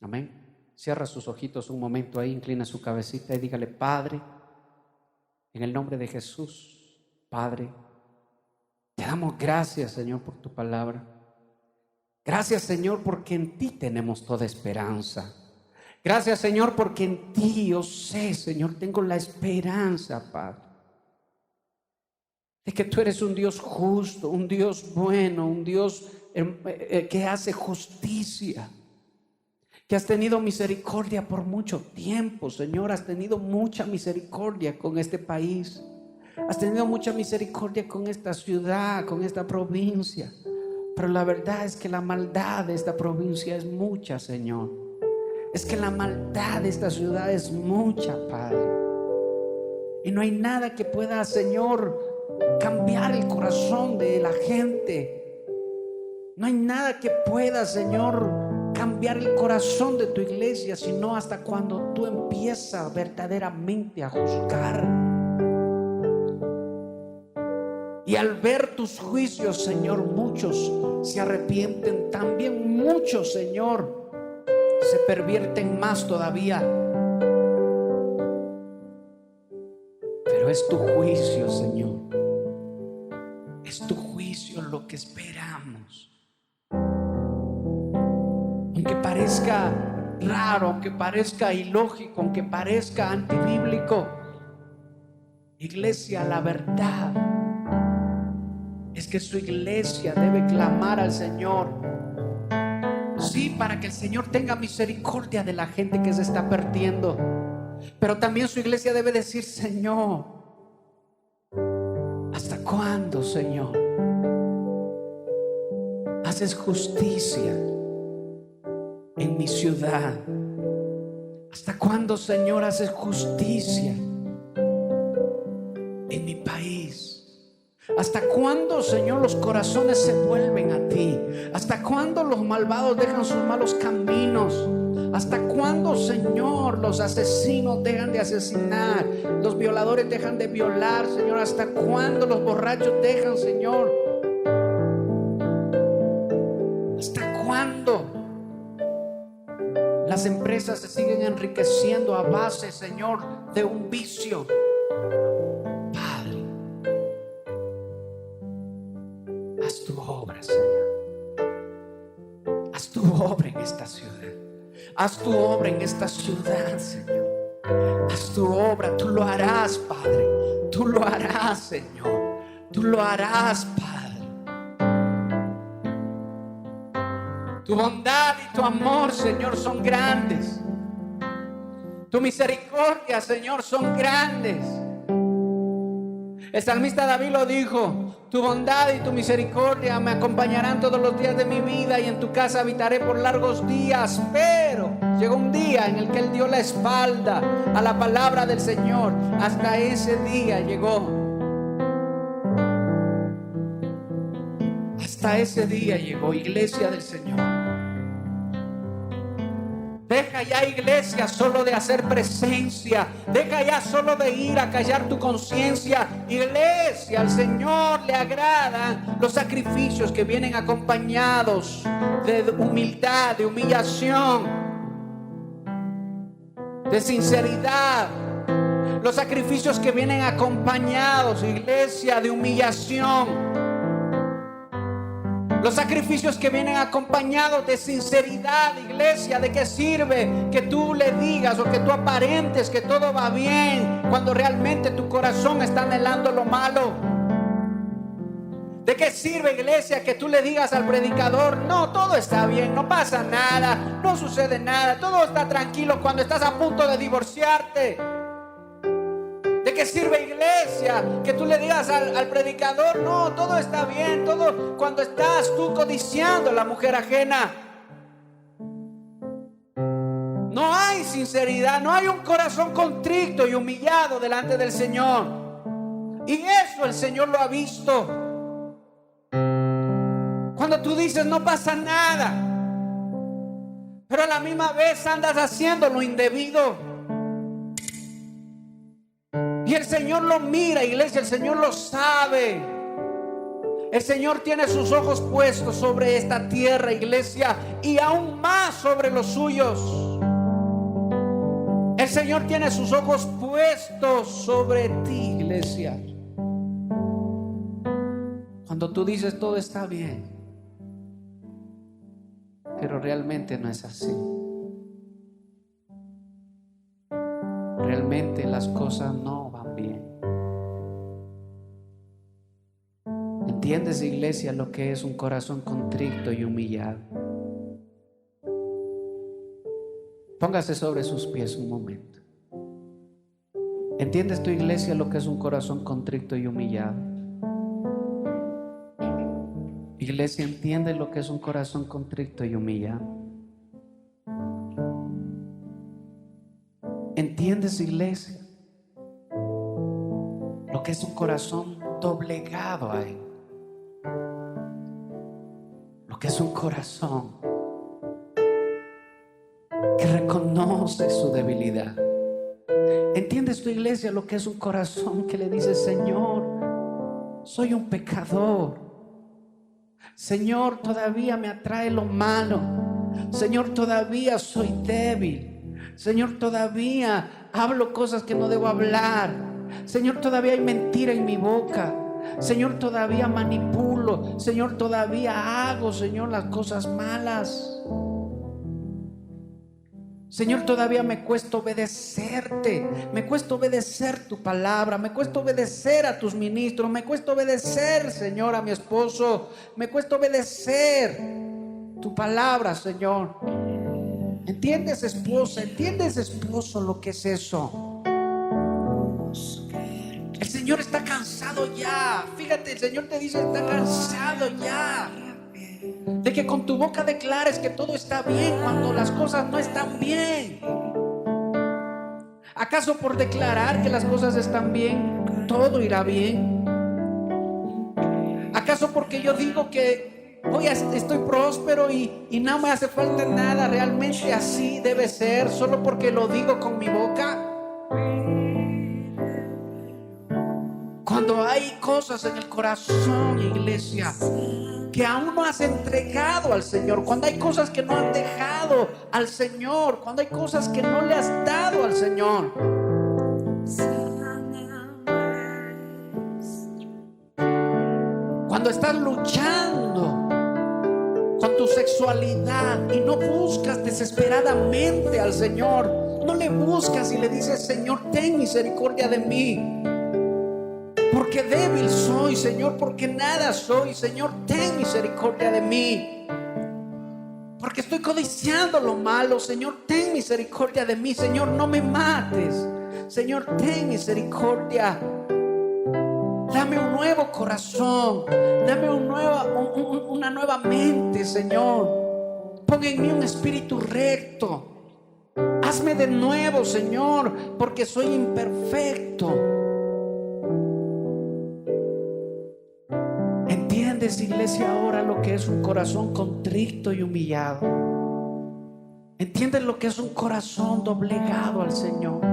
Amén. Cierra sus ojitos un momento ahí, inclina su cabecita y dígale: Padre, en el nombre de Jesús, Padre, te damos gracias, Señor, por tu palabra. Gracias, Señor, porque en ti tenemos toda esperanza. Gracias, Señor, porque en ti yo sé, Señor, tengo la esperanza, Padre, de que tú eres un Dios justo, un Dios bueno, un Dios que hace justicia, que has tenido misericordia por mucho tiempo, Señor. Has tenido mucha misericordia con este país, has tenido mucha misericordia con esta ciudad, con esta provincia, pero la verdad es que la maldad de esta provincia es mucha, Señor. Es que la maldad de esta ciudad es mucha, Padre, y no hay nada que pueda, Señor, cambiar el corazón de la gente. No hay nada que pueda, Señor, cambiar el corazón de tu iglesia, sino hasta cuando tú empiezas verdaderamente a juzgar. Y al ver tus juicios, Señor, muchos se arrepienten. También muchos, Señor, se pervierten más todavía. Pero es tu juicio, Señor. Es tu juicio lo que esperamos. Un aunque parezca raro, aunque parezca ilógico, aunque parezca antibíblico. Iglesia, la verdad es que su iglesia debe clamar al Señor. Sí, para que el Señor tenga misericordia de la gente que se está perdiendo. Pero también su iglesia debe decir: Señor, ¿hasta cuándo, Señor, haces justicia en mi ciudad? ¿Hasta cuándo, Señor, haces justicia en mi país? ¿Hasta cuándo, Señor, los corazones se vuelven a ti? ¿Hasta cuándo los malvados dejan sus malos caminos? ¿Hasta cuándo, Señor, los asesinos dejan de asesinar? Los violadores dejan de violar, Señor. ¿Hasta cuándo los borrachos dejan, Señor? ¿Hasta cuándo las empresas se siguen enriqueciendo a base, Señor, de un vicio? Padre, haz tu obra, Señor. Haz tu obra en esta ciudad. Haz tu obra en esta ciudad, Señor. Haz tu obra, tú lo harás, Padre. Tú lo harás, Señor. Tú lo harás, Padre. Tu bondad y tu amor, Señor, son grandes. Tu misericordia, Señor, son grandes. El salmista David lo dijo: tu bondad y tu misericordia me acompañarán todos los días de mi vida, y en tu casa habitaré por largos días. Pero llegó un día en el que él dio la espalda a la palabra del Señor. Hasta ese día llegó. Hasta ese día llegó, iglesia del Señor. Deja ya, iglesia, solo de hacer presencia. Deja ya solo de ir a callar tu conciencia. Iglesia, al Señor le agradan los sacrificios que vienen acompañados de humildad, de humillación, de sinceridad. Los sacrificios que vienen acompañados, iglesia, de humillación. Los sacrificios que vienen acompañados de sinceridad, iglesia. ¿De qué sirve que tú le digas o que tú aparentes que todo va bien cuando realmente tu corazón está anhelando lo malo? ¿De qué sirve, iglesia, que tú le digas al predicador: no, todo está bien, no pasa nada, no sucede nada, todo está tranquilo, cuando estás a punto de divorciarte? ¿De qué sirve, iglesia, que tú le digas al predicador: no, todo está bien, todo, cuando estás tú codiciando a la mujer ajena? No hay sinceridad, no hay un corazón contrito y humillado delante del Señor. Y eso el Señor lo ha visto. Cuando tú dices: no pasa nada, pero a la misma vez andas haciendo lo indebido. Y el Señor lo mira, iglesia, el Señor lo sabe. El Señor tiene sus ojos puestos sobre esta tierra, iglesia, y aún más sobre los suyos. El Señor tiene sus ojos puestos sobre ti, iglesia. Cuando tú dices: todo está bien, pero realmente no es así. Realmente las cosas no van bien. ¿Entiendes, iglesia, lo que es un corazón contrito y humillado? Póngase sobre sus pies un momento. ¿Entiendes tu, iglesia, lo que es un corazón contrito y humillado? Iglesia, ¿entiende lo que es un corazón contrito y humillado? ¿Entiendes, iglesia, lo que es un corazón doblegado a Él? Lo que es un corazón que reconoce su debilidad. ¿Entiendes tu, iglesia, lo que es un corazón que le dice: Señor, soy un pecador. Señor, todavía me atrae lo malo. Señor, todavía soy débil. Señor, todavía hablo cosas que no debo hablar. Señor, todavía hay mentira en mi boca. Señor, todavía manipulo. Señor, todavía hago, Señor, las cosas malas. Señor, todavía me cuesta obedecerte, me cuesta obedecer tu palabra, me cuesta obedecer a tus ministros, me cuesta obedecer, Señor, a mi esposo, me cuesta obedecer tu palabra, Señor. ¿Entiendes, esposa? ¿Entiendes, esposo, lo que es eso? El Señor está cansado ya. Fíjate, el Señor te dice, está cansado ya de que con tu boca declares que todo está bien cuando las cosas no están bien. ¿Acaso por declarar que las cosas están bien, todo irá bien? ¿Acaso porque yo digo que hoy estoy próspero y no me hace falta nada, realmente así debe ser, solo porque lo digo con mi boca? Cuando hay cosas en el corazón, iglesia, que aún no has entregado al Señor, cuando hay cosas que no has dejado al Señor, cuando hay cosas que no le has dado al Señor, cuando estás luchando con tu sexualidad y no buscas desesperadamente al Señor, no le buscas y le dices, Señor, ten misericordia de mí, porque débil soy, Señor, porque nada soy, Señor, ten misericordia de mí, porque estoy codiciando lo malo, Señor, ten misericordia de mí, Señor, no me mates, Señor, ten misericordia, dame un nuevo corazón, dame una nueva mente, Señor, pon en mí un espíritu recto, hazme de nuevo, Señor, porque soy imperfecto. ¿Entiendes, iglesia, ahora lo que es un corazón contrito y humillado? ¿Entiendes lo que es un corazón doblegado al Señor?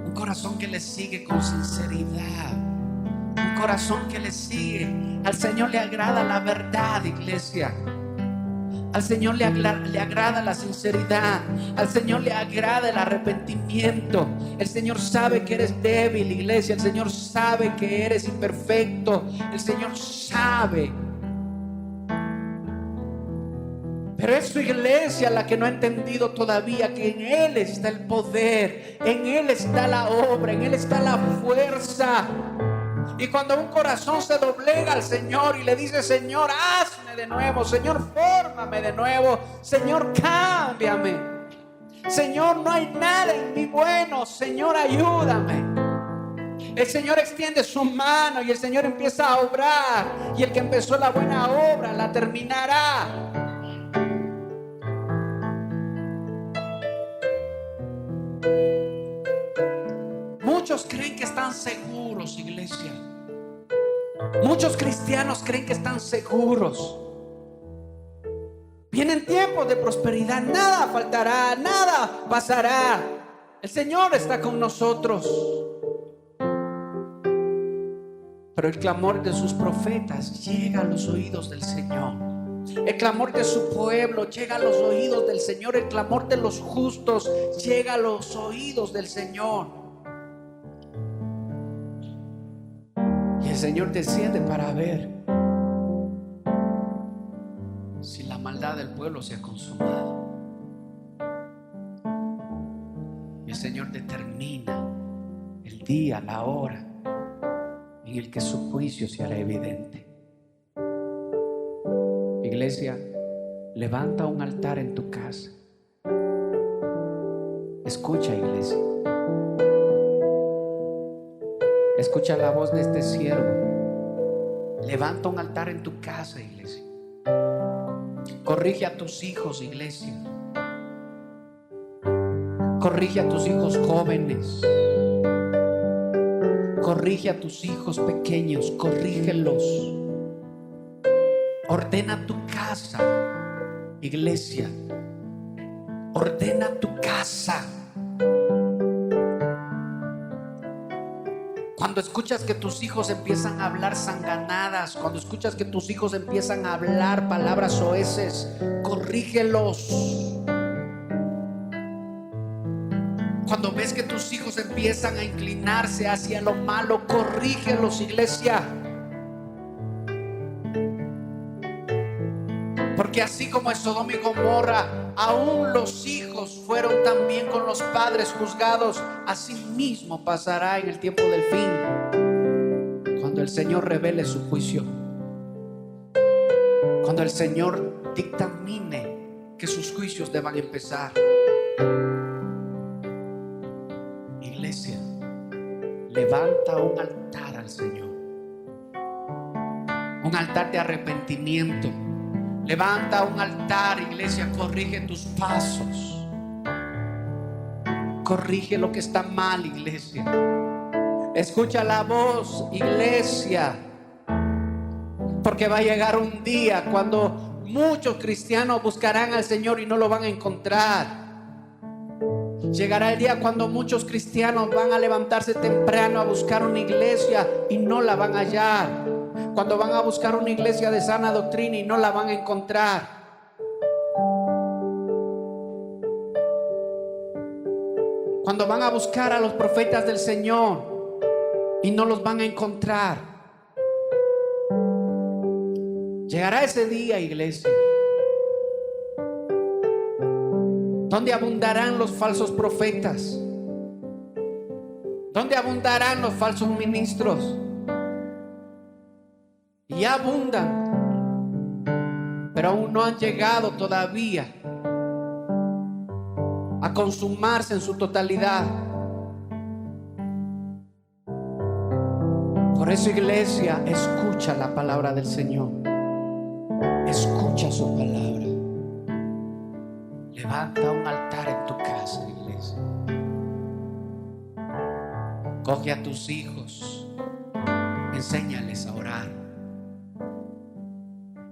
Un corazón que le sigue con sinceridad, un corazón que le sigue. Al Señor le agrada la verdad, iglesia. Al Señor le agrada la sinceridad. Al Señor le agrada el arrepentimiento. El Señor sabe que eres débil, iglesia. El Señor sabe que eres imperfecto. El Señor sabe. Pero es su iglesia la que no ha entendido todavía que en Él está el poder, en Él está la obra, en Él está la fuerza. Y cuando un corazón se doblega al Señor y le dice, Señor, hazme de nuevo, Señor, fórmame de nuevo, Señor, cámbiame, Señor, no hay nada en mí bueno, Señor, ayúdame. El Señor extiende su mano y el Señor empieza a obrar, y el que empezó la buena obra la terminará. Muchos creen que están seguros, iglesia. Muchos cristianos creen que están seguros. Vienen tiempos de prosperidad, nada faltará, nada pasará. El Señor está con nosotros. Pero el clamor de sus profetas llega a los oídos del Señor. El clamor de su pueblo llega a los oídos del Señor. El clamor de los justos llega a los oídos del Señor. El Señor desciende para ver si la maldad del pueblo se ha consumado. Y el Señor determina el día, la hora en el que su juicio se hará evidente. Iglesia, levanta un altar en tu casa. Escucha, iglesia. Escucha la voz de este siervo. Levanta un altar en tu casa, iglesia. Corrige a tus hijos, iglesia. Corrige a tus hijos jóvenes. Corrige a tus hijos pequeños. Corrígelos. Ordena tu casa, iglesia. Ordena tu casa. Cuando escuchas que tus hijos empiezan a hablar sanganadas, cuando escuchas que tus hijos empiezan a hablar palabras soeces, corrígelos. Cuando ves que tus hijos empiezan a inclinarse hacia lo malo, corrígelos, iglesia. Porque Porque así como en Sodoma y Gomorra, aún los hijos fueron también con los padres juzgados, así mismo pasará en el tiempo del fin, cuando el Señor revele su juicio, cuando el Señor dictamine que sus juicios deban empezar. Iglesia, levanta un altar al Señor, un altar de arrepentimiento. Levanta un altar, iglesia, corrige tus pasos, corrige lo que está mal, iglesia. Escucha la voz, iglesia, porque va a llegar un día cuando muchos cristianos buscarán al Señor y no lo van a encontrar. Llegará el día cuando muchos cristianos van a levantarse temprano a buscar una iglesia y no la van a hallar. Cuando van a buscar una iglesia de sana doctrina y no la van a encontrar. Cuando van a buscar a los profetas del Señor y no los van a encontrar. Llegará ese día, iglesia, donde abundarán los falsos profetas, donde abundarán los falsos ministros. Y abundan, pero aún no han llegado todavía a consumarse en su totalidad. Por eso, iglesia, escucha la palabra del Señor, escucha su palabra. Levanta un altar en tu casa, iglesia. Coge a tus hijos, enséñales a orar.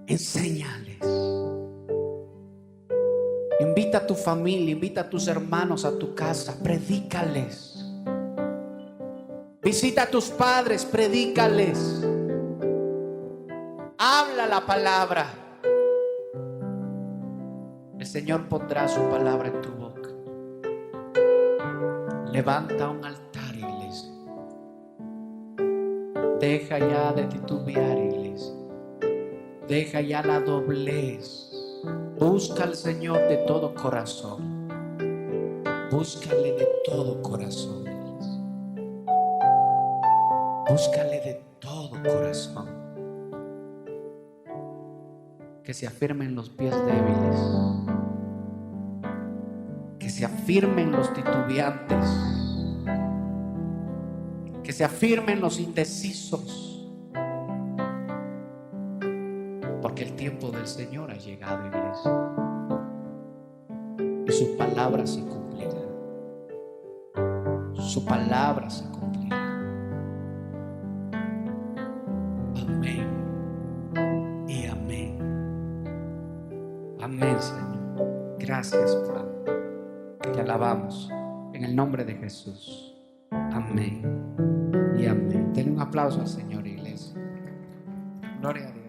Enséñales. Invita a tu familia, invita a tus hermanos a tu casa, predícales. Visita a tus padres, predícales. Habla la palabra. El Señor pondrá su palabra en tu boca. Levanta un altar, iglesia. Deja ya de titubear, iglesia. Deja ya la doblez. Busca al Señor de todo corazón. Búscale de todo corazón. Búscale de todo corazón. Que se afirmen los pies débiles. Que se afirmen los titubeantes. Que se afirmen los indecisos. Porque el tiempo del Señor ha llegado, iglesia. Y su palabra se cumplirá. Su palabra se cumplirá. Amén y amén. Amén, Señor. Gracias, Padre. Te alabamos en el nombre de Jesús. Amén y amén. Denle un aplauso al Señor, iglesia. Gloria a Dios.